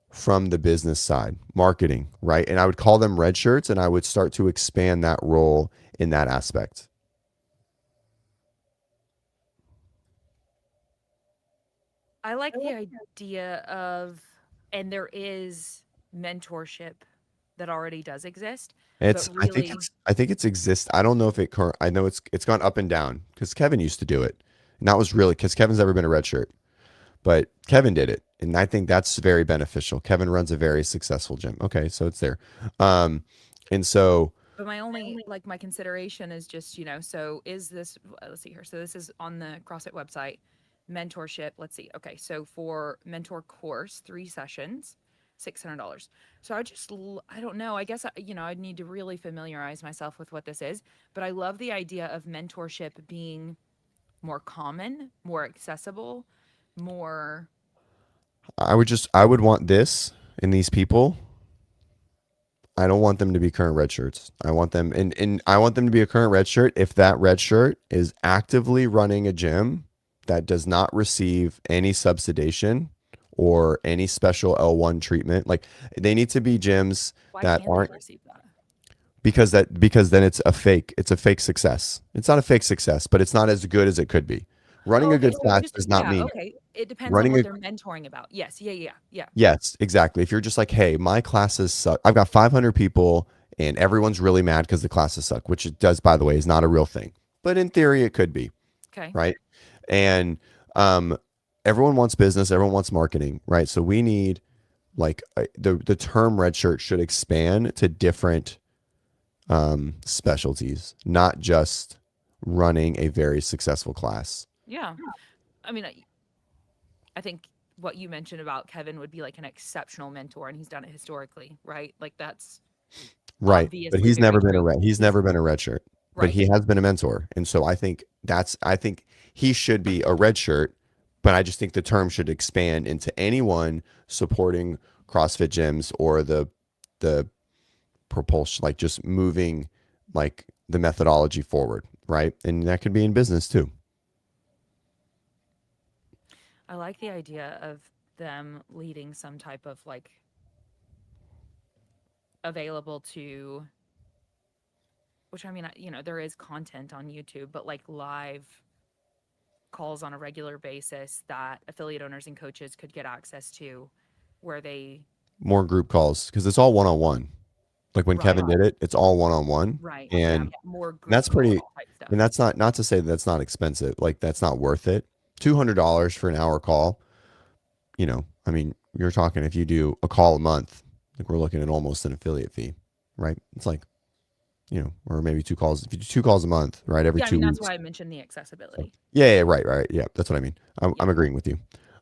from the business side, marketing, right? And I would call them red shirts, and I would start to expand that role in that aspect. I like the idea of, and there is mentorship that already does exist. It's But really, I think it's exist. I don't know if it current. I know it's gone up and down because Kevin used to do it, and that was really because Kevin's never been a red shirt, but Kevin did it, and I think that's very beneficial. Kevin runs a very successful gym. Okay, so it's there, and so but my only like my consideration is just, so is this, let's see here. So this is on the CrossFit website, mentorship. Let's see. Okay. So for mentor course, 3 sessions, $600. So I don't know. I guess, I'd need to really familiarize myself with what this is, but I love the idea of mentorship being more common, more accessible, more, I would want this in these people. I don't want them to be current red shirts. I want them and I want them to be a current red shirt if that red shirt is actively running a gym that does not receive any subsidization or any special L1 treatment. Like they need to be gyms why that can't aren't they receive that? because then it's a fake success. It's not a fake success, but it's not as good as it could be. Running Oh, a okay. good So class just, does not yeah, mean okay. It depends on running what a they're mentoring about. Yes. Yeah. yes, exactly. If you're just like, hey, my classes suck. I've got 500 people and everyone's really mad because the classes suck, which it does, by the way, is not a real thing. But in theory, it could be, Okay. right? And um, everyone wants business, everyone wants marketing, right? So we need like the term red shirt should expand to different specialties, not just running a very successful class. Yeah. I mean, I think what you mentioned about Kevin would be like an exceptional mentor, and he's done it historically, right? Like that's Right. But obviously very true. he's never been a red shirt, but Right. he has been a mentor. And so I think he should be a red shirt, but I just think the term should expand into anyone supporting CrossFit gyms or the propulsion, like just moving like the methodology forward, right? And that could be in business too. I like the idea of them leading some type of like available to, which I mean, there is content on YouTube, but like live calls on a regular basis that affiliate owners and coaches could get access to where they, More group calls because it's all one on one. Like when right, Kevin did it, it's all one on one. right. Yeah. And More group that's call pretty, type stuff. and that's not to say that's not expensive. Like that's not worth it. $200 for an hour call. I mean, you're talking if you do a call a month, like we're looking at almost an affiliate fee, right? It's like, or maybe 2 calls. If you do 2 calls a month, right? Every Yeah. I 2 mean, that's weeks. why I mentioned the accessibility. Yeah, right. Yeah, that's what I mean. I'm Yeah. agreeing with you.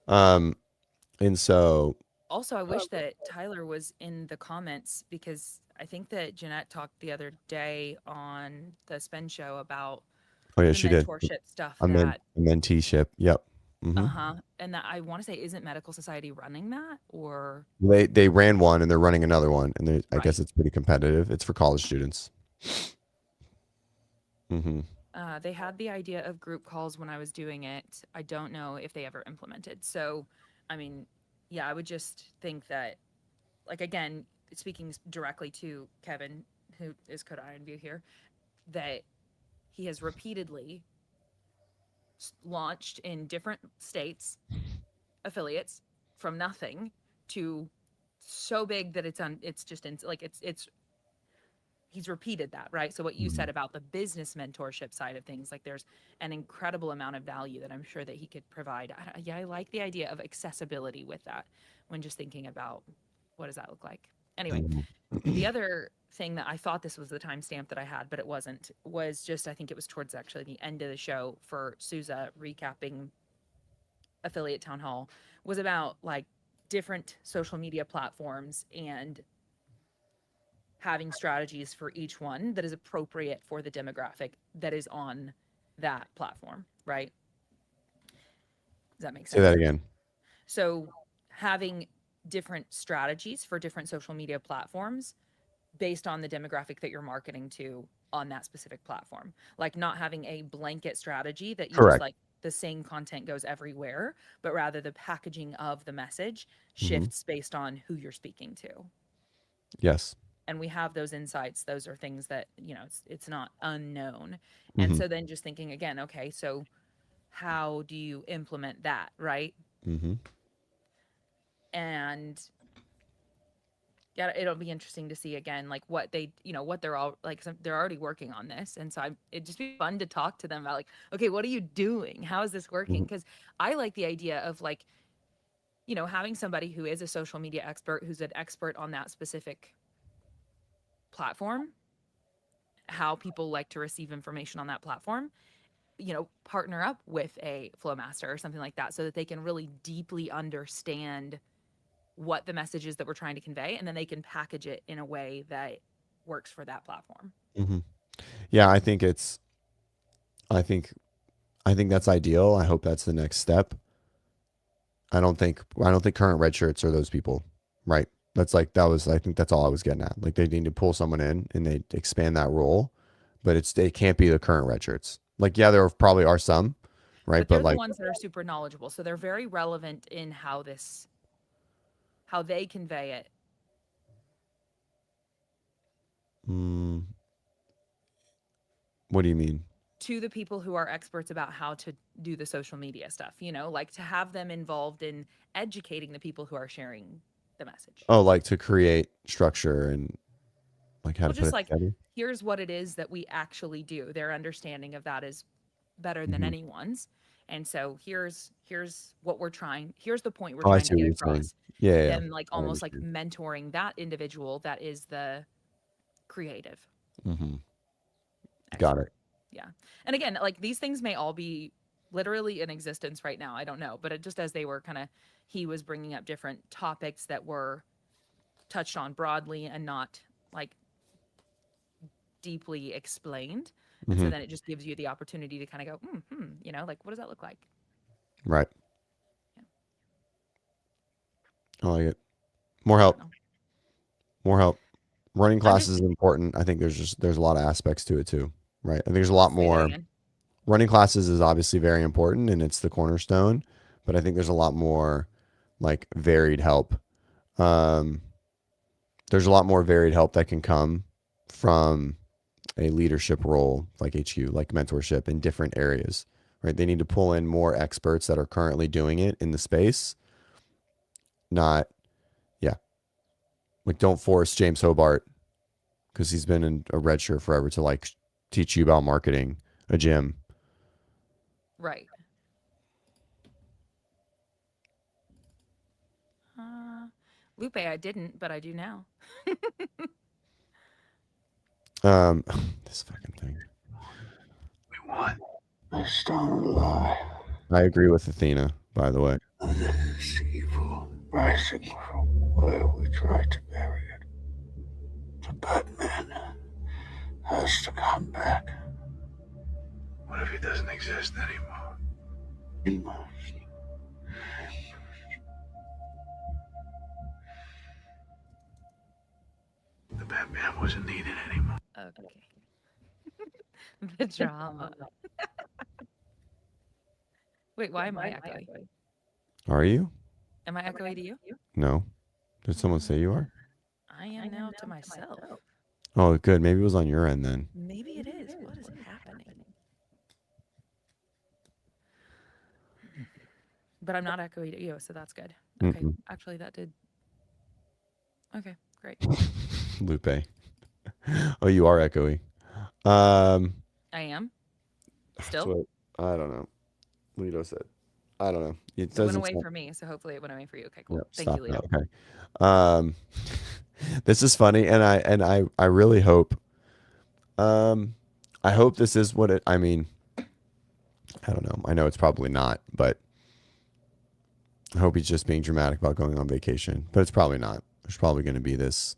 And so Also, I wish that Tyler was in the comments because I think that Jeanette talked the other day on the Spend Show about oh yeah, the she did. mentorship stuff A that, menteeship. Yep. Hmm. and that I want to say, isn't Medical Society running that or They ran one and they're running another one, and I guess right? it's pretty competitive. It's for college students. Hmm. They had the idea of group calls when I was doing it. I don't know if they ever implemented. So, I mean, yeah, I would just think that, like, again, speaking directly to Kevin, who is Code Iron View here, that he has repeatedly launched in different states affiliates from nothing to so big that it's just like it's he's repeated that, right? So what you said about the business mentorship side of things, like there's an incredible amount of value that I'm sure that he could provide. I like the idea of accessibility with that when just thinking about what does that look like. Anyway, the other thing that I thought this was the timestamp that I had, but it wasn't, was just I think it was towards actually the end of the show for Souza recapping affiliate town hall, was about like different social media platforms and having strategies for each one that is appropriate for the demographic that is on that platform, right? Does that make sense? Say that again. So having different strategies for different social media platforms based on the demographic that you're marketing to on that specific platform. Like not having a blanket strategy that you Correct. just like the same content goes everywhere, but rather the packaging of the message shifts based on who you're speaking to. Yes. And we have those insights. Those are things that, it's not unknown. And so then just thinking again, okay, so how do you implement that, right? Mm-hmm. And yeah, it'll be interesting to see again, like what they, what they're all like. They're already working on this, and so it'd just be fun to talk to them about like, okay, what are you doing? How is this working? Because I like the idea of like, having somebody who is a social media expert, who's an expert on that specific platform, how people like to receive information on that platform, partner up with a flow master or something like that, so that they can really deeply understand what the message is that we're trying to convey, and then they can package it in a way that works for that platform. Mm-hmm. Yeah, I think I think that's ideal. I hope that's the next step. I don't think current red shirts are those people, right? I think that's all I was getting at. Like they need to pull someone in and they expand that role, but it can't be the current red shirts. Like, yeah, there probably are some, right? But they're But the like, ones that are super knowledgeable, so they're very relevant in how they convey it. what do you mean? To the people who are experts about how to do the social media stuff, like to have them involved in educating the people who are sharing the message. Oh, like to create structure and like how Well, to put just it like, together. here's what it is that we actually do. Their understanding of that is better than Mhm. anyone's. And so here's what we're trying. Here's the point we're Oh, I trying see to what get you're saying. across. Yeah, yeah, yeah. Then like I almost like understand. mentoring that individual that is the creative Got expert. it. Yeah. And again, like these things may all be literally in existence right now. I don't know, but just as they were he was bringing up different topics that were touched on broadly and not like deeply explained. And so Hmm. then it just gives you the opportunity to kind of go, like, what does that look like? Right. Yeah. I like it. More I help. don't know. More help. Running I'm classes just is important. I think there's a lot of aspects to it too, right? I think there's a lot say that more. again. Running classes is obviously very important and it's the cornerstone, but I think there's a lot more like varied help. Um, there's a lot more varied help that can come from a leadership role like HQ, like mentorship in different areas, right? They need to pull in more experts that are currently doing it in the space. Not, yeah, like don't force James Hobart because he's been in a red shirt forever to like teach you about marketing a gym. Right. Lupe, I didn't, but I do now. This fucking thing. We want this town alive. I agree with Athena, by the way. This evil rising from where we try to bury it. The Batman has to come back. What if he doesn't exist anymore? He must. The Batman wasn't needed anymore. Okay. The drama. Wait, why am I echoing? Are you? Am I echoing to you? No. Did someone say you are? I am now to myself. Oh, good. Maybe it was on your end then. Maybe it is. What is happening? But I'm not echoing to you, so that's good. Okay. Mm-mm. Actually, that did. Okay, great. Lupe. Oh, you are echoey. I am. That's Still? what I don't know. Lito said. I don't know. It It went doesn't away sound- for me, so hopefully it went away for you. Okay, cool. Yeah, Thank stop you, Lito. that. Okay. This is funny, and I really hope. I hope this is what it. I mean, I don't know. I know it's probably not, but I hope he's just being dramatic about going on vacation. But it's probably not. There's probably going to be this.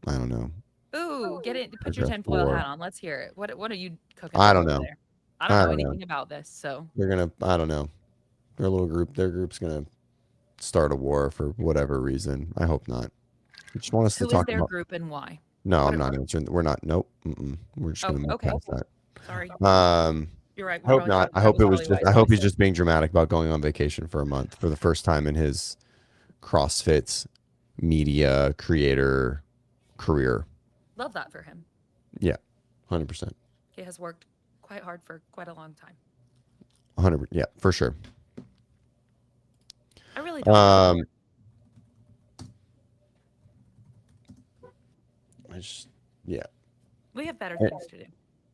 I don't know. Ooh, get it. Put your Paragraph tinfoil 4. hat on. Let's hear it. What are you cooking I up don't over know. there? I don't know anything about this, so They're gonna. I don't know. Their little group. Their group's gonna start a war for whatever reason. I hope not. I just want us to who is talk their about. group and why? No, What- I'm not answering. We're not. Nope. We're just Oh, gonna move okay. past that. Sorry, I you're right. hope not. I that hope it was probably just. wise I hope what he's said. just being dramatic about going on vacation for a month for the first time in his CrossFit media creator career. Love that for him. Yeah, 100%. He has worked quite hard for quite a long time. 100. Yeah, for sure. really don't. Yeah, We have better things to do.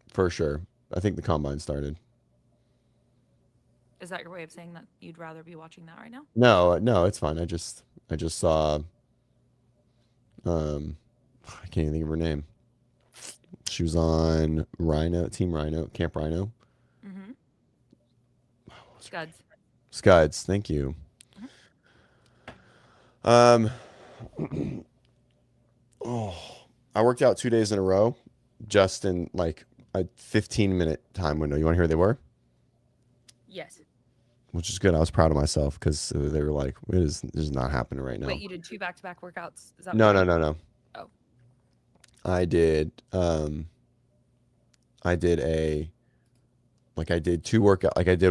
for sure. I think the combine started. Is that your way of saying that you'd rather be watching that right now? No, it's fine. I just saw. I can't even think of her name. She was on Team Rhino, Camp Rhino. Mm-hmm. Scuds. Scuds, thank you. Oh, I worked out 2 days in a row, just in like a 15-minute time window. You want to hear who they were? Yes. Which is good. I was proud of myself because they were like, this is not happening right now. Wait, you did 2 back-to-back workouts? Is that No. Oh. I did I did a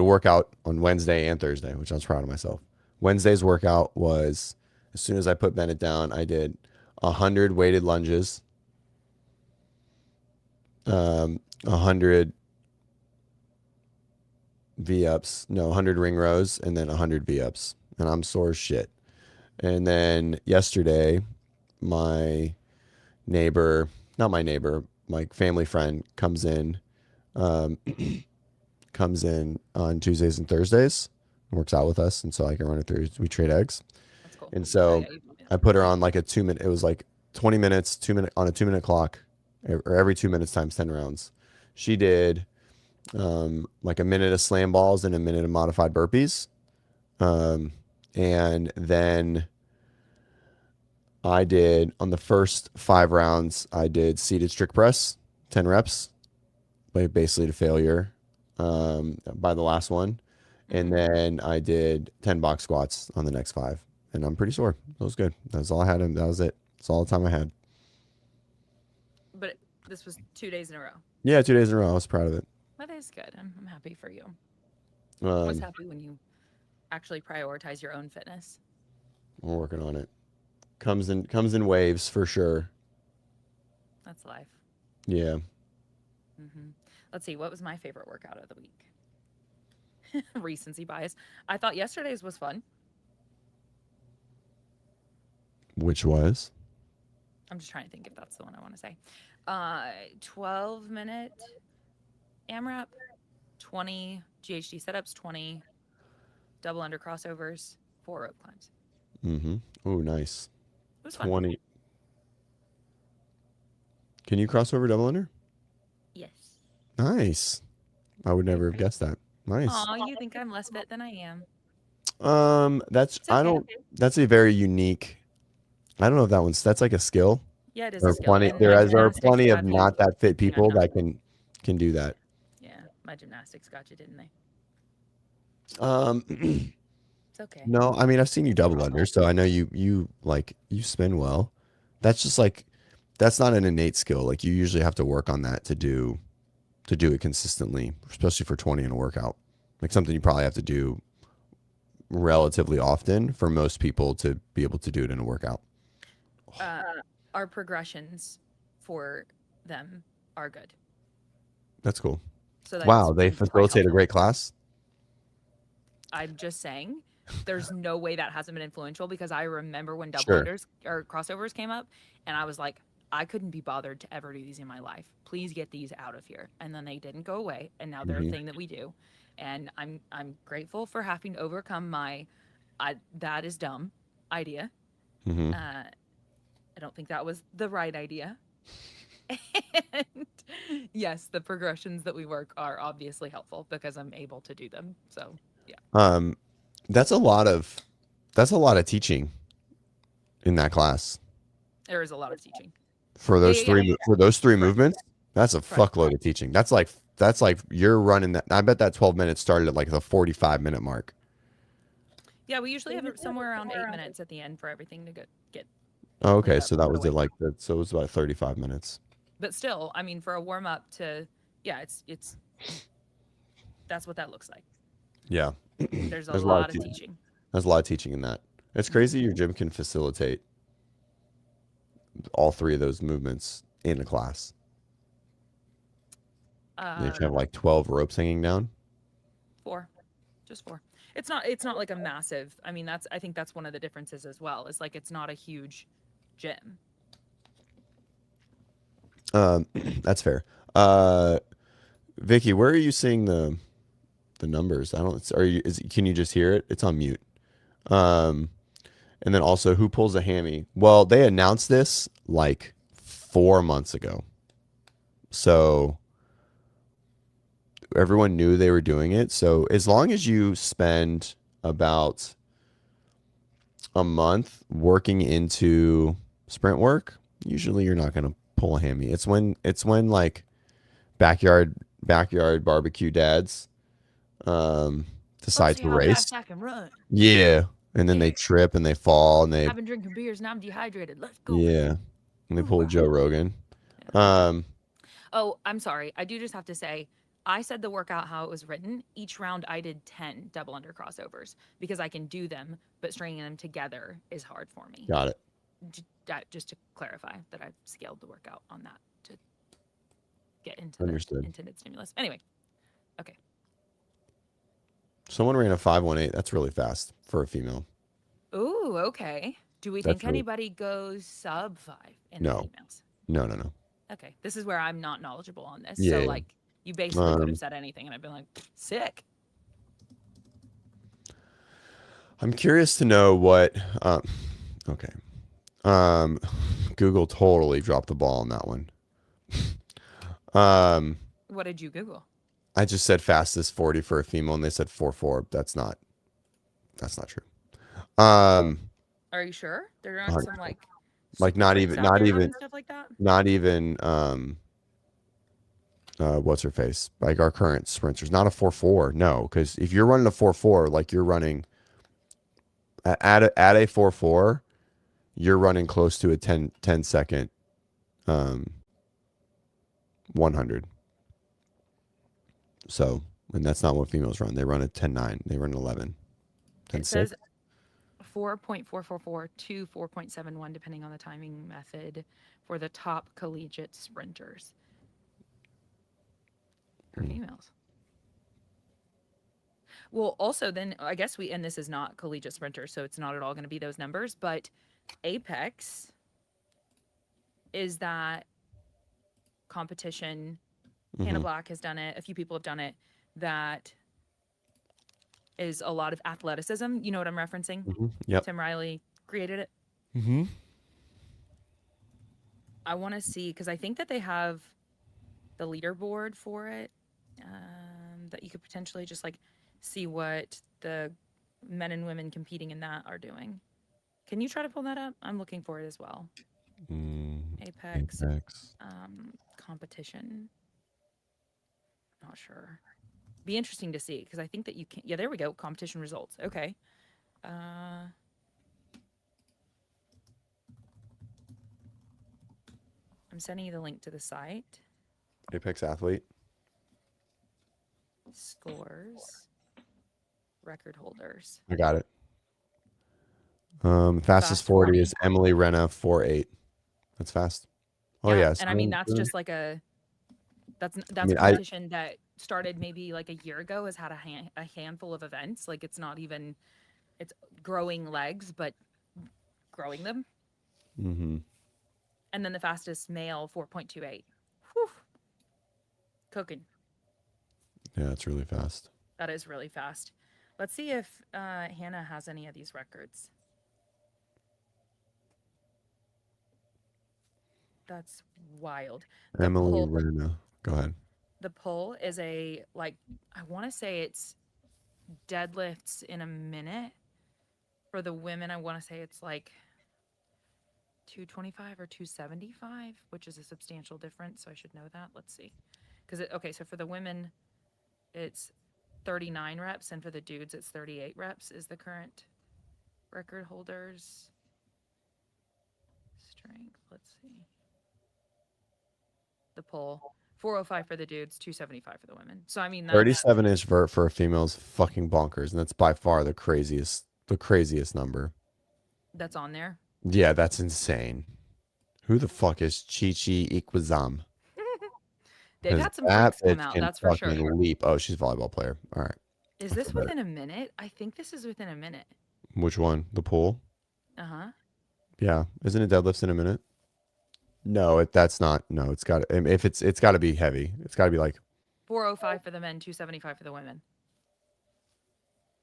workout on Wednesday and Thursday, which I was proud of myself. Wednesday's workout was, as soon as I put Bennett down, I did 100 weighted lunges, 100 V-ups, 100 ring rows, and then 100 V-ups. And I'm sore as shit. And then yesterday, my family friend comes in on Tuesdays and Thursdays, works out with us, and so I can run it through. We trade eggs. That's cool. And so I put her on like a 2-minute, it was like 20 minutes, 2-minute on a 2-minute clock, or every 2 minutes times 10 rounds. She did like a minute of slam balls and a minute of modified burpees. And then I did, on the first 5 rounds, I did seated strict press, 10 reps, like basically to failure by the last one. And then I did 10 box squats on the next 5. And I'm pretty sore. That was good. That's all I had. That was it. That's all the time I had. But this was 2 days in a row. Yeah, 2 days in a row. I was proud of it. That is good. I'm happy for you. I was happy when you actually prioritize your own fitness. We're working on it. Comes in waves for sure. That's life. Yeah. Let's see. What was my favorite workout of the week? Recency bias. I thought yesterday's was fun. Which was? I'm just trying to think if that's the one I want to say. 12-minute AMRAP, 20 GHD setups, 20 double under crossovers, 4 rope climbs. Oh, nice. It was fun. 20. Can you cross over double under? Yes. Nice. I would never have guessed that. Nice. Aw, you think I'm less fit than I am. That's It's okay. That's a very unique. I don't know if that's like a skill. Yeah, it is There a are skill. plenty. And There my are gymnastics plenty of got you. not that fit people no. that can do that. Yeah, my gymnastics got you, didn't they? It's okay. No, I mean I've seen you double under, so I know you spin well. That's just like, that's not an innate skill. Like you usually have to work on that to do it consistently, especially for 20 in a workout. Like something you probably have to do relatively often for most people to be able to do it in a workout. Our progressions for them are good. That's cool. So that's Wow, they been quite facilitate a helpful. great class. I'm just saying, there's no way that hasn't been influential, because I remember when double Sure. unders or crossovers came up, and I was like, I couldn't be bothered to ever do these in my life. Please get these out of here. And then they didn't go away, and now they're a thing that we do. And I'm grateful for having to overcome my that is dumb idea. I don't think that was the right idea. And yes, the progressions that we work are obviously helpful because I'm able to do them. So yeah. That's a lot of teaching in that class. There is a lot of teaching. For those Yeah. three movements, that's a fuckload of teaching. That's like you're running that. I bet that 12 minutes started at like the 45-minute mark. Yeah, we usually have it somewhere around 8 minutes at the end for everything to get. Oh, okay, up so that was going. it. Like that. So it was about 35 minutes. But still, I mean, for a warm up to, yeah, it's that's what that looks like. Yeah. There's a lot of teaching. There's a lot of teaching in that. It's crazy your gym can facilitate all 3 of those movements in a class. They have like 12 ropes hanging down. 4. Just 4. It's not like a massive. I mean, I think that's one of the differences as well. Is like it's not a huge gym. That's fair. Vicky, where are you seeing the numbers? I don't. Can you just hear it? It's on mute. And then also, who pulls a hammy? Well, they announced this like 4 months ago, so everyone knew they were doing it. So as long as you spend about a month working into sprint work, usually you're not going to pull a hammy. It's when like backyard barbecue dads decide to race. I can run. Yeah. And then they trip and they fall and I've been drinking beers and I'm dehydrated. Let's go. yeah. And they pull a Joe Rogan. Oh, I'm sorry. I do just have to say, I said the workout how it was written. Each round I did 10 double under crossovers because I can do them, but stringing them together is hard for me. Got it. Just to clarify that I've scaled the workout on that to get into Understood. the intended stimulus. Anyway, okay. Someone ran a 518. That's really fast for a female. Ooh, okay. Do we That's think really- anybody goes sub 5 in No. the females? No. Okay, this is where I'm not knowledgeable on this. Yeah, So yeah. like, you basically could have said anything, and I've been like, sick. I'm curious to know what. Okay. Google totally dropped the ball on that one. What did you Google? I just said fastest 40 for a female, and they said 4.4. That's not true. Are you sure? They're on some Like sprints not out even there and stuff like that. not even what's her face, like our current sprinters, not a 4.4. No, because if you're running a 4.4, like you're running at a 4.4, you're running close to a 10 second 100. So, and that's not what females run. They run a 10.9. They run 11. It says 4.444 to 4.71, depending on the timing method, for the top collegiate sprinters for females. Well, also then I guess and this is not collegiate sprinters, so it's not at all going to be those numbers, but Apex is that competition. Hannah Black has done it. A few people have done it. That is a lot of athleticism. You know what I'm referencing? Yep. Tim Riley created it. I want to see, because I think that they have the leaderboard for it, that you could potentially just like see what the men and women competing in that are doing. Can you try to pull that up? I'm looking for it as well. Apex. Competition. Not sure. Be interesting to see, because I think that you can. Yeah, there we go. Competition results. Okay. I'm sending you the link to the site. Apex athlete. Scores. Record holders. I got it. Fastest Fast 40 40. is Emily Renna 4.8. That's fast. Oh yes. And I mean that's just like that's mean, a competition that started maybe like a year ago, has had a handful of events. Like it's growing legs, but growing them. And then the fastest male 4.28. Whew. Cooking. Yeah, it's really fast. That is really fast. Let's see if Hannah has any of these records. That's wild. Emily Renna. Go ahead. The pull is I want to say it's deadlifts in a minute. For the women, I want to say it's like 225 or 275, which is a substantial difference. So I should know that. Let's see. So for the women, it's 39 reps, and for the dudes, it's 38 reps is the current record holders. Strength, let's see. The pull, 405 for the dudes, 275 for the women. So I mean, 37-inch vert for a female is fucking bonkers, and that's by far the craziest number. That's on there. Yeah, that's insane. Who the fuck is Chi-Chi Ikwazam? They've had some tricks come out, that's for sure. Leap. Oh, she's a volleyball player. All right. Is this within a minute? I think this is within a minute. Which one? The pull? Uh-huh. Yeah. Isn't it deadlifts in a minute? No, that's not. No, it's got if it's got to be heavy. It's got to be like 405 for the men, 275 for the women.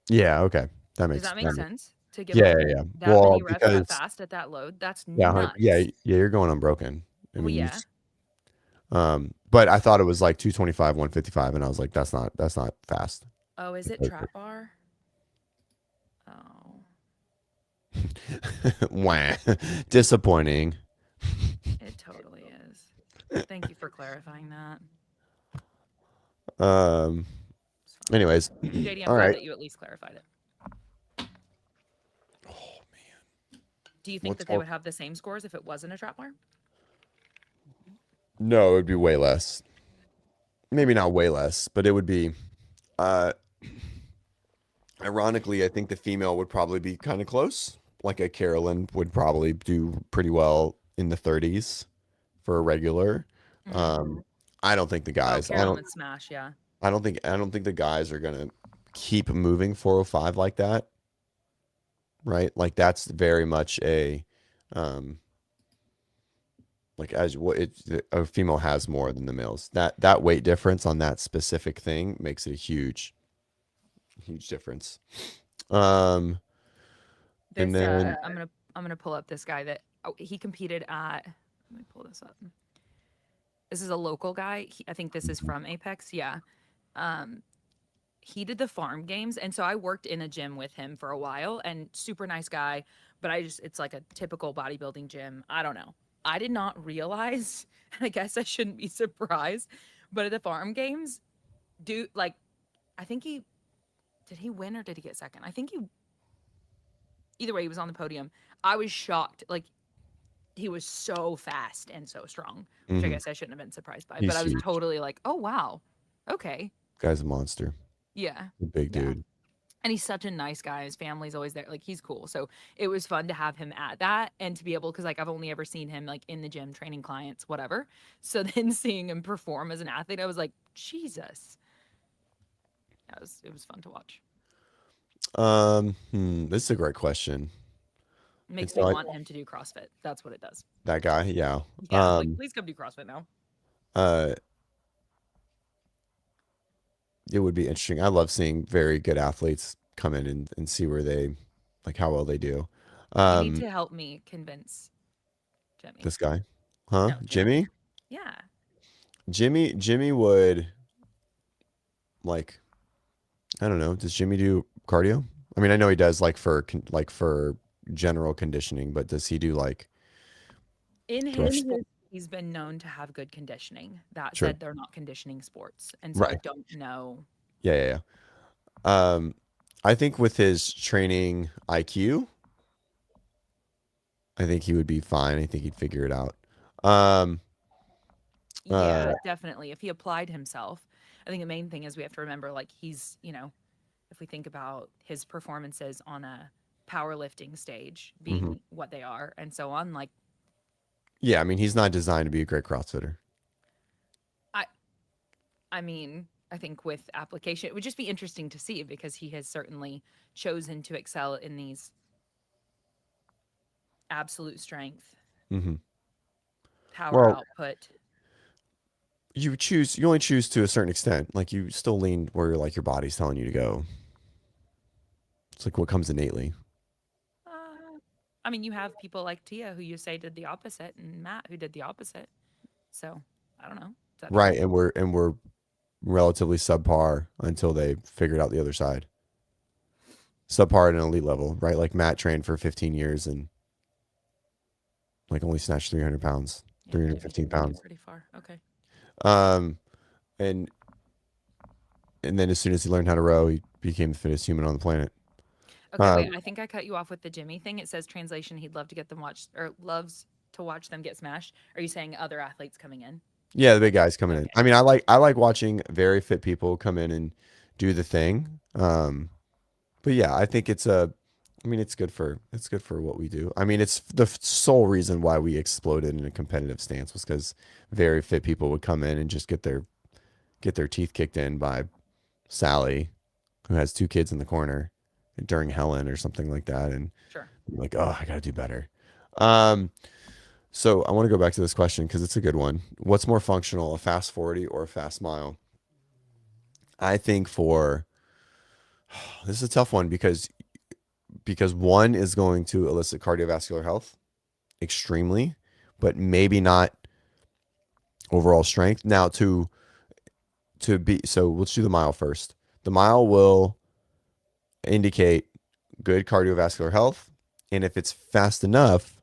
yeah, okay. That Does makes that make sense? To give Yeah, up yeah, yeah. that Well, many reps that because fast at that load? That's yeah, nuts. yeah, you're going unbroken. I Well, mean, yeah. but I thought it was like 225, 155, and I was like, that's not fast. Oh, is it trap bar? Oh, Wah. Disappointing. it totally is. Thank you for clarifying that. It's fine. Anyways, JD, I'm all glad right. that you at least clarified it. Oh man. Do you think that they would have the same scores if it wasn't a trap bar? No, it would be way less. Maybe not way less, but it would be. Ironically, I think the female would probably be kind of close. Like a Carolyn would probably do pretty well in the 30s for a regular. I don't think the guys. Carolyn would smash, yeah. I don't think the guys are gonna keep moving 405 like that. Right? Like that's very much a like as what a female has more than the males. That weight difference on that specific thing makes it a huge difference. And then I'm gonna pull up this guy that he competed at. Let me pull this up. This is a local guy. I think this is from Apex. Yeah. He did the farm games, and so I worked in a gym with him for a while, and super nice guy, but it's like a typical bodybuilding gym. I don't know. I did not realize, and I guess I shouldn't be surprised, but at the farm games, I think did he win or did he get second? I think either way, he was on the podium. I was shocked. Like, he was so fast and so strong, which I guess I shouldn't have been surprised by, but I was totally like, oh, wow. Okay. Guy's a monster. Yeah. A big dude. And he's such a nice guy. His family's always there. Like, he's cool. So it was fun to have him at that and to be able, because like I've only ever seen him like in the gym training clients, whatever. So then seeing him perform as an athlete, I was like, Jesus. It was fun to watch. This is a great question. Makes me want him to do CrossFit. That's what it does. That guy, yeah. Yeah, like, please come do CrossFit now. It would be interesting. I love seeing very good athletes come in and see where they, like how well they do. You need to help me convince Jimmy. This guy, huh? No, Jimmy? Yeah. Jimmy would, like, I don't know. Does Jimmy do cardio? I mean, I know he does like for general conditioning, but does he do like? In his sport, he's been known to have good conditioning. That said, they're not conditioning sports, and so I don't know. Yeah. I think with his training IQ, I think he would be fine. I think he'd figure it out. Yeah, definitely. If he applied himself, I think the main thing is we have to remember, like, he's, if we think about his performances on a powerlifting stage being what they are and so on, like. Yeah, I mean, he's not designed to be a great CrossFitter. I mean, I think with application, it would just be interesting to see because he has certainly chosen to excel in these absolute strength, power output. You only choose to a certain extent. Like, you still lean where like your body's telling you to go. It's like what comes innately. I mean, you have people like Tia who you say did the opposite, and Matt who did the opposite. So I don't know. Right, and we're relatively subpar until they figured out the other side. Subpar at an elite level, right? Like Matt trained for 15 years and like only snatched 300 pounds, 315 pounds. Pretty far. Okay. And then as soon as he learned how to row, he became the fittest human on the planet. Okay, wait, I think I cut you off with the Jimmy thing. It says translation, he'd love to get them watched, or loves to watch them get smashed. Are you saying other athletes coming in? Yeah, the big guys coming in. I mean, I like watching very fit people come in and do the thing. But yeah, I think it's good for what we do. I mean, it's the sole reason why we exploded in a competitive stance was because very fit people would come in and just get their teeth kicked in by Sally, who has 2 kids in the corner during Helen or something like that, and Sure. I'm like, oh, I gotta do better. So I want to go back to this question because it's a good one. What's more functional, a fast 40 or a fast mile? I think this is a tough one because one is going to elicit cardiovascular health extremely, but maybe not overall strength. Now so let's do the mile first. The mile will indicate good cardiovascular health, and if it's fast enough,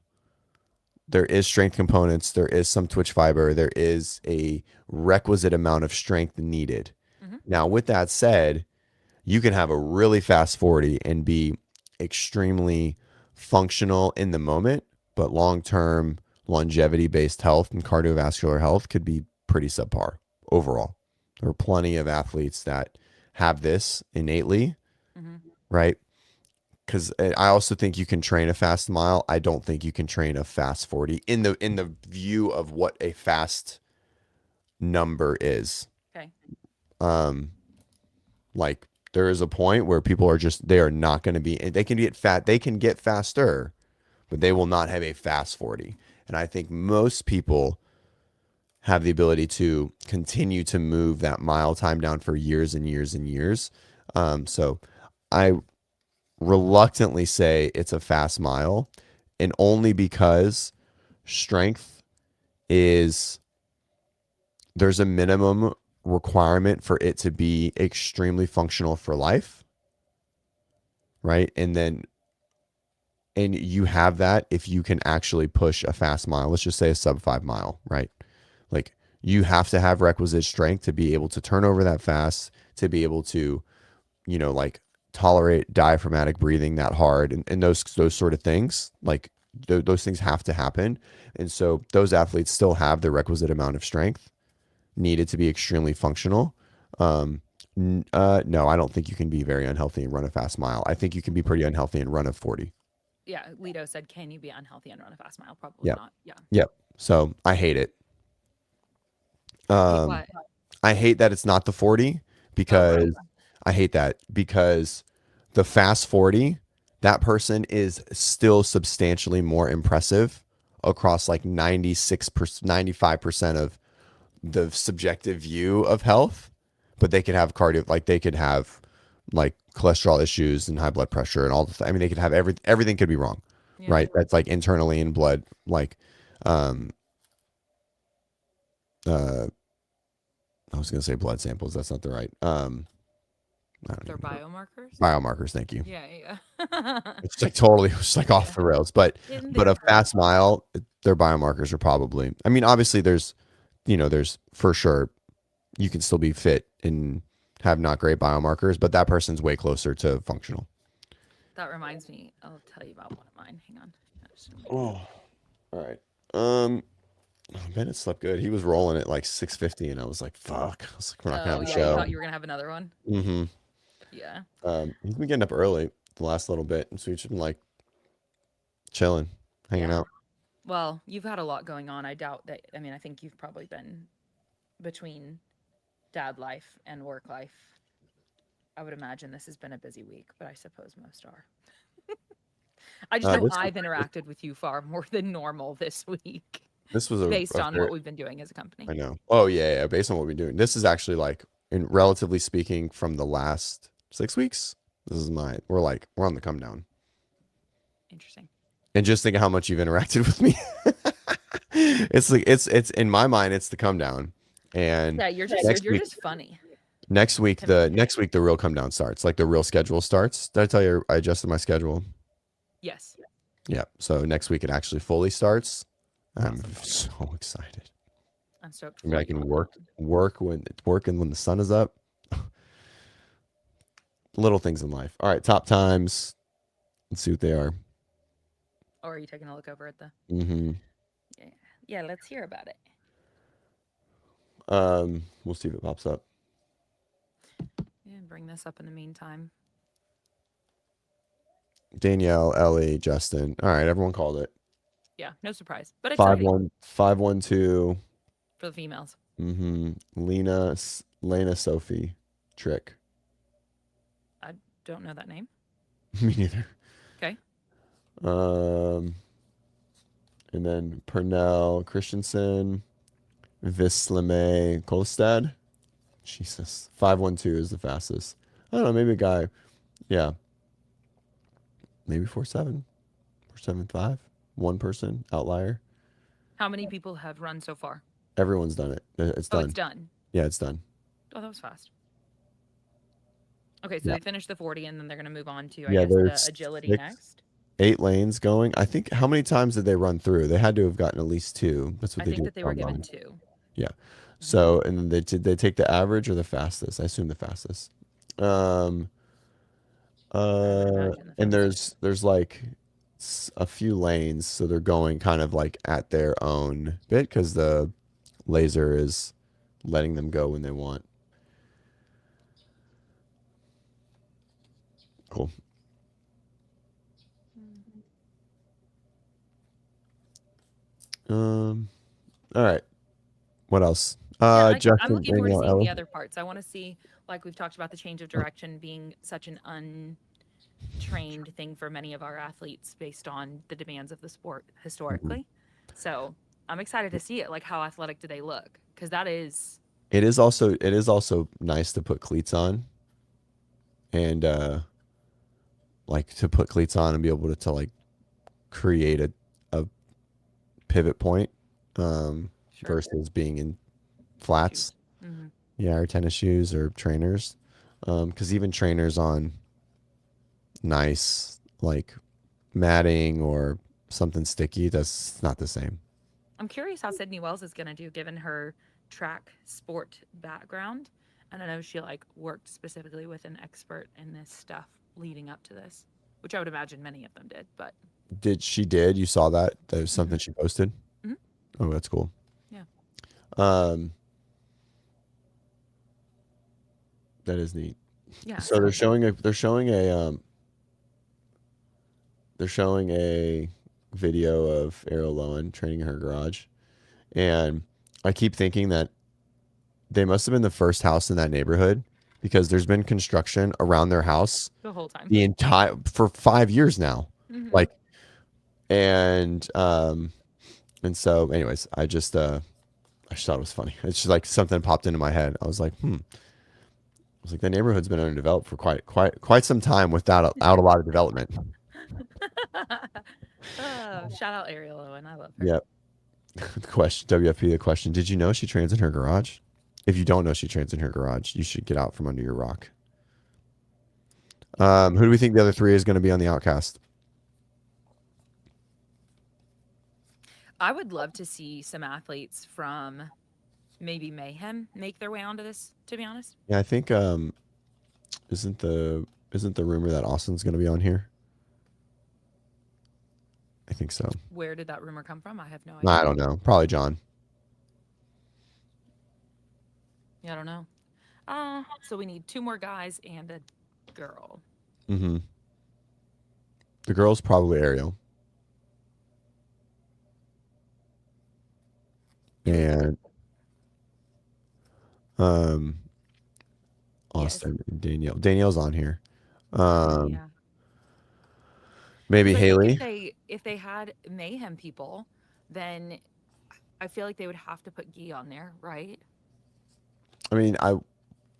there is strength components, there is some twitch fiber, there is a requisite amount of strength needed. Now, with that said, you can have a really fast 40 and be extremely functional in the moment, but long-term longevity-based health and cardiovascular health could be pretty subpar overall. There are plenty of athletes that have this innately, right? Because I also think you can train a fast mile. I don't think you can train a fast 40 in the view of what a fast number is. Okay. Like there is a point where people are they are not going to be, they can get faster, but they will not have a fast 40. And I think most people have the ability to continue to move that mile time down for years and years and years. So I reluctantly say it's a fast mile, and only because strength there's a minimum requirement for it to be extremely functional for life, right? And you have that if you can actually push a fast mile. Let's just say a sub 5 mile, right? Like you have to have requisite strength to be able to turn over that fast, to be able to, like tolerate diaphragmatic breathing that hard, and those sort of things. Like those things have to happen. And so those athletes still have the requisite amount of strength needed to be extremely functional. No, I don't think you can be very unhealthy and run a fast mile. I think you can be pretty unhealthy and run a 40. Yeah, Lito said, can you be unhealthy and run a fast mile? Probably not. Yeah. Yep. So I hate it. What? I hate that it's not the 40 because I hate that because the fast 40, that person is still substantially more impressive across like 96%, 95% of the subjective view of health, but they could have they could have like cholesterol issues and high blood pressure and all I mean, they could have everything could be wrong, right? That's like internally in blood, like, I was going to say blood samples. That's not the right, They're biomarkers? Biomarkers. Thank you. Yeah. It's like totally, it's like off the rails, but a fast mile, their biomarkers are probably, I mean, obviously there's for sure, you can still be fit and have not great biomarkers, but that person's way closer to functional. That reminds me, I'll tell you about one of mine. Hang on. Oh, all right. Bennett slept good. He was rolling at like 6:50, and I was like, "Fuck!" I was like, "We're not gonna have a show." You thought you were gonna have another one? Mm-hmm. Yeah. He's been getting up early the last little bit, and so he's been like chilling, hanging out. Well, you've had a lot going on. I doubt that. I mean, I think you've probably been between dad life and work life. I would imagine this has been a busy week, but I suppose most are. I just know I've interacted with you far more than normal this week. This was based on what we've been doing as a company. I know. Oh yeah. Based on what we've been doing, this is actually like, in relatively speaking, from the last 6 weeks. This is we're on the come down. Interesting. And just think of how much you've interacted with me. It's like it's in my mind, it's the come down. And yeah, you're just funny. Next week the real come down starts. Like the real schedule starts. Did I tell you I adjusted my schedule? Yes. Yeah. So next week it actually fully starts. I'm so excited. I'm stoked. I mean, I can work when it's working when the sun is up. Little things in life. All right, top times. Let's see what they are. Oh, are you taking a look over at the? Mm-hmm. Yeah. Let's hear about it. We'll see if it pops up. Yeah, bring this up in the meantime. Danielle, Ellie, Justin. All right, everyone called it. Yeah, no surprise. But it's 512 for the females. Mm-hmm. Lena, Sophie, Trick. Don't know that name. Me neither. Okay. And then Pernell Christensen, Vislame Kolstad. Jesus. 512 is the fastest. I don't know, maybe a guy. Yeah. Maybe 47. 475. One person outlier. How many people have run so far? Everyone's done it. It's Oh, done. it's done. Yeah, it's done. Oh, that was fast. Okay, so Yeah. they finished the 40 and then they're going to move on to, I Yeah, guess, the there's agility 6, next. 8 lanes going. I think, how many times did they run through? They had to have gotten at least 2. That's what I they think do. that they were given 2. Yeah. So, and then they take the average or the fastest? I assume the fastest. imagine the And fastest. there's like a few lanes, so they're going kind of like at their own bit because the laser is letting them go when they want. Cool. All right. What else? Yeah, I'm Justin looking forward to Daniel seeing Ellis. the other parts. I want to see, like we've talked about, the change of direction being such an untrained thing for many of our athletes based on the demands of the sport historically. So I'm excited to see it. Like, how athletic do they look? Because that is. It is also nice to put cleats on, and like to put cleats on and be able to like create a pivot point Sure. versus being in flats. Mm-hmm. Yeah, or tennis shoes or trainers. Because even trainers on nice like matting or something sticky, that's not the same. I'm curious how Sydney Wells is going to do given her track sport background. And I know she like worked specifically with an expert in this stuff leading up to this, which I would imagine many of them did. But Did you saw that? That was something she posted? Mhm. Oh, that's cool. Yeah. That is neat. Yeah. So they're showing a video of Ariel Lowen training in her garage, and I keep thinking that they must have been the first house in that neighborhood because there's been construction around their house the whole time. the entire for 5 years now. Mhm. Like, and so anyways, I just thought it was funny. It's just like something popped into my head. I was like, I was like, the neighborhood's been underdeveloped for quite some time without a lot of development. Oh, shout out Ariel Owen. I love her. Yep. The question, WFP, the question, did you know she trains in her garage? If you don't know she trains in her garage, you should get out from under your rock. Who do we think the other 3 is going to be on the Outcast? I would love to see some athletes from maybe Mayhem make their way onto this, to be honest. Yeah, I think isn't the rumor that Austin's going to be on here? I think so. Where did that rumor come from? I have no idea. I don't know. Probably John. Yeah, I don't know. So we need 2 more guys and a girl. Mm-hmm. The girl's probably Ariel. And Austin and Danielle. Danielle's on here. Yeah. Maybe 'Cause I think Haley. if they had Mayhem people, then I feel like they would have to put Guy on there, right? I mean, I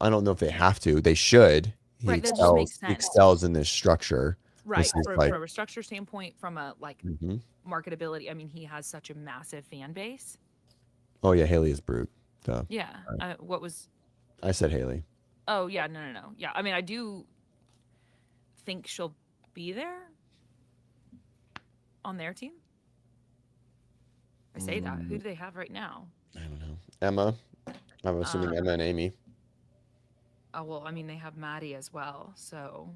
don't know if they have to. They should. He Right, that just makes he sense. excels in this structure. Right. This is From like, a structure standpoint, from a like mhm. marketability, I mean, he has such a massive fan base. Oh yeah, Haley is brute. Duh. Yeah. What was? I said Haley. Oh yeah, no. Yeah, I mean, I do think she'll be there on their team. I say that. Who do they have right now? I don't know. Emma. I'm assuming Emma and Amy. Oh well, I mean, they have Maddie as well, so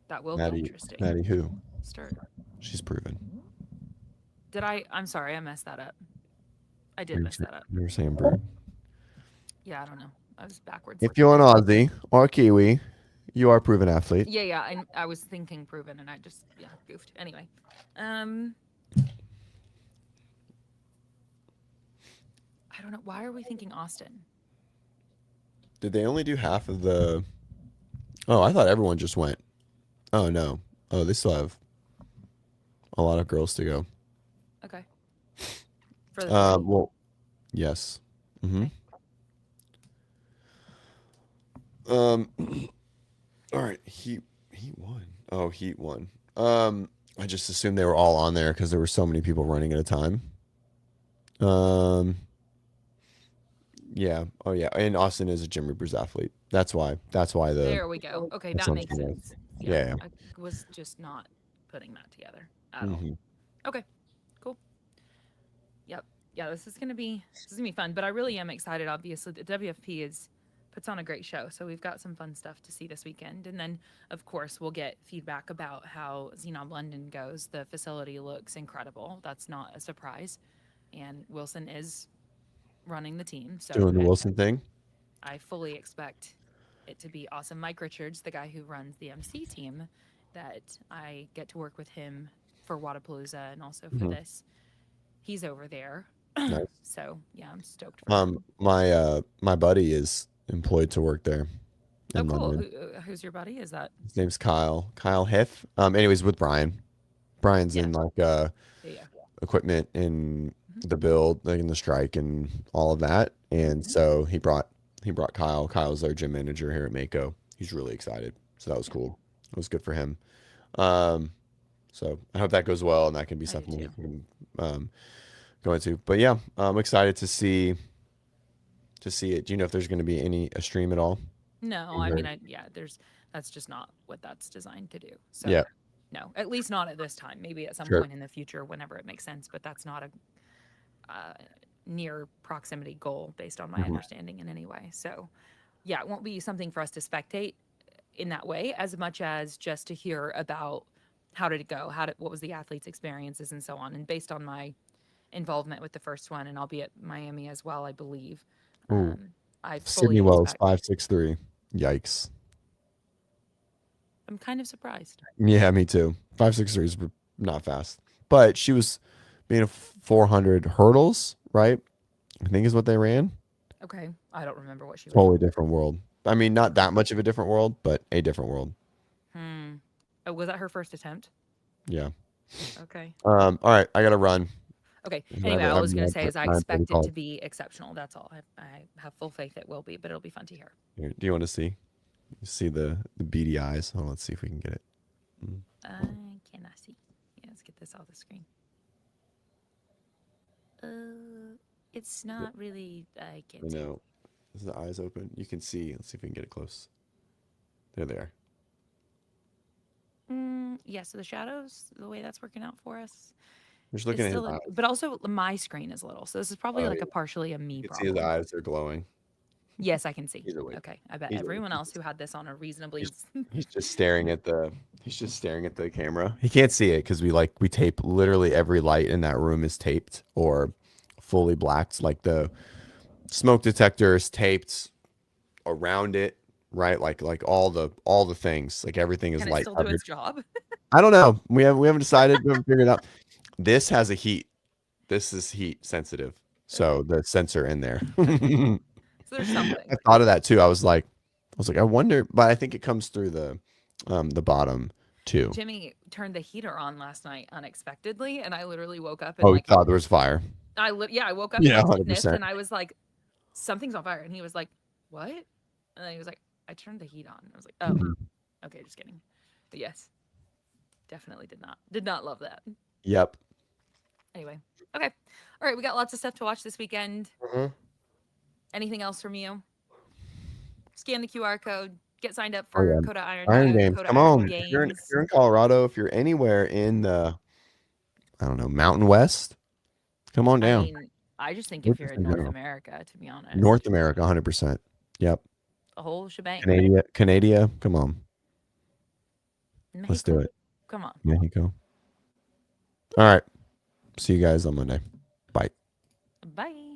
that will Maddie. be interesting. Maddie who? Start. She's proven. Did I? I'm sorry, I messed that up. I did mess that up. You were saying brute. Yeah, I don't know. I was backwards. If you're an Aussie or Kiwi, you are a proven athlete. Yeah. I was thinking proven, and I just goofed. Anyway, I don't know. Why are we thinking Austin? Did they only do half of the Oh, I thought everyone just went. Oh no. Oh, they still have a lot of girls to go. Okay. For the 30? Well, yes. Mm-hmm. All right. Heat one. Oh, Heat one. I just assumed they were all on there because there were so many people running at a time. Yeah. Oh yeah. And Austin is a Jim Reapers athlete. That's why. There we go. Okay, that's that what I'm makes saying. sense. Yeah. I was just not putting that together at all. Mm-hmm. Okay, cool. Yep. Yeah, this is gonna be fun. But I really am excited. Obviously, the WFP puts on a great show, so we've got some fun stuff to see this weekend. And then, of course, we'll get feedback about how Xenon London goes. The facility looks incredible. That's not a surprise. And Wilson is running the team, so Doing the Wilson thing. I fully expect it to be awesome. Mike Richards, the guy who runs the MC team, that I get to work with him for Wadapalooza and also for this. He's over there. Nice. So yeah, I'm stoked for him. My buddy is employed to work there. Oh, cool. Who's your buddy? Is that? His name's Kyle. Kyle Hiff. Anyways, with Brian. Brian's in like equipment in the build, like in the strike and all of that. And so he brought Kyle. Kyle's our gym manager here at Mako. He's really excited. So that was cool. It was good for him. So I hope that goes well and that can be something we can go into. But yeah, I'm excited to see it. Do you know if there's going to be a stream at all? No, I mean, that's just not what that's designed to do. So yeah. No, at least not at this time. Maybe at some point in the future, whenever it makes sense. But that's not a near proximity goal based on my understanding in any way. So yeah, it won't be something for us to spectate in that way as much as just to hear about how did it go, what was the athlete's experiences and so on. And based on my involvement with the first one, and I'll be at Miami as well, I believe. I Sydney Wells 563. Yikes. I'm kind of surprised. Yeah, me too. 563 is not fast, but she was being 400 hurdles, right? I think is what they ran. Okay, I don't remember what she. Totally different world. I mean, not that much of a different world, but a different world. Oh, was that her first attempt? Yeah. Okay. All right, I gotta run. Okay. Anyway, I was going to say is I expect it to be exceptional. That's all. I have full faith it will be, but it'll be fun to hear. Here, do you want to see? You see the beady eyes? Oh, let's see if we can get it. I cannot see. Yeah, let's get this off the screen. It's not really. I can't. I know. Is the eyes open? You can see. Let's see if we can get it close. There they are. Yeah. So the shadows, the way that's working out for us. Just looking at his eyes. But also my screen is little, so this is probably a partially a me problem. You can see his eyes; they're glowing. Yes, I can see. Okay, I bet everyone else who had this on a reasonably. He's just staring at the. He's just staring at the camera. He can't see it because we tape literally every light in that room is taped or fully blacked. Like the smoke detector is taped around it, right? Like all the things. Like everything is Can light. It still do its job? I don't know. We haven't decided. We haven't figured it out. This has a heat. This is heat sensitive. So the sensor in there. So there's something. I thought of that too. I was like, I wonder, but I think it comes through the bottom too. Jimmy turned the heater on last night unexpectedly, and I literally woke up and thought there was fire. I woke up and I was like, something's on fire, and he was like, what? And then he was like, I turned the heat on. I was like, oh, okay, just kidding. But yes, definitely did not love that. Yep. Anyway, okay, all right, we got lots of stuff to watch this weekend. Anything else from you? Scan the QR code. Get signed up for Coda Iron Games. Come on. If you're in Colorado, if you're anywhere in the, I don't know, Mountain West, come on down. I just think if you're in North America, to be honest. North America, 100%. Yep. The whole shebang. Canada, come on. Mexico. Let's do it. Come on. Mexico. All right. See you guys on Monday. Bye. Bye.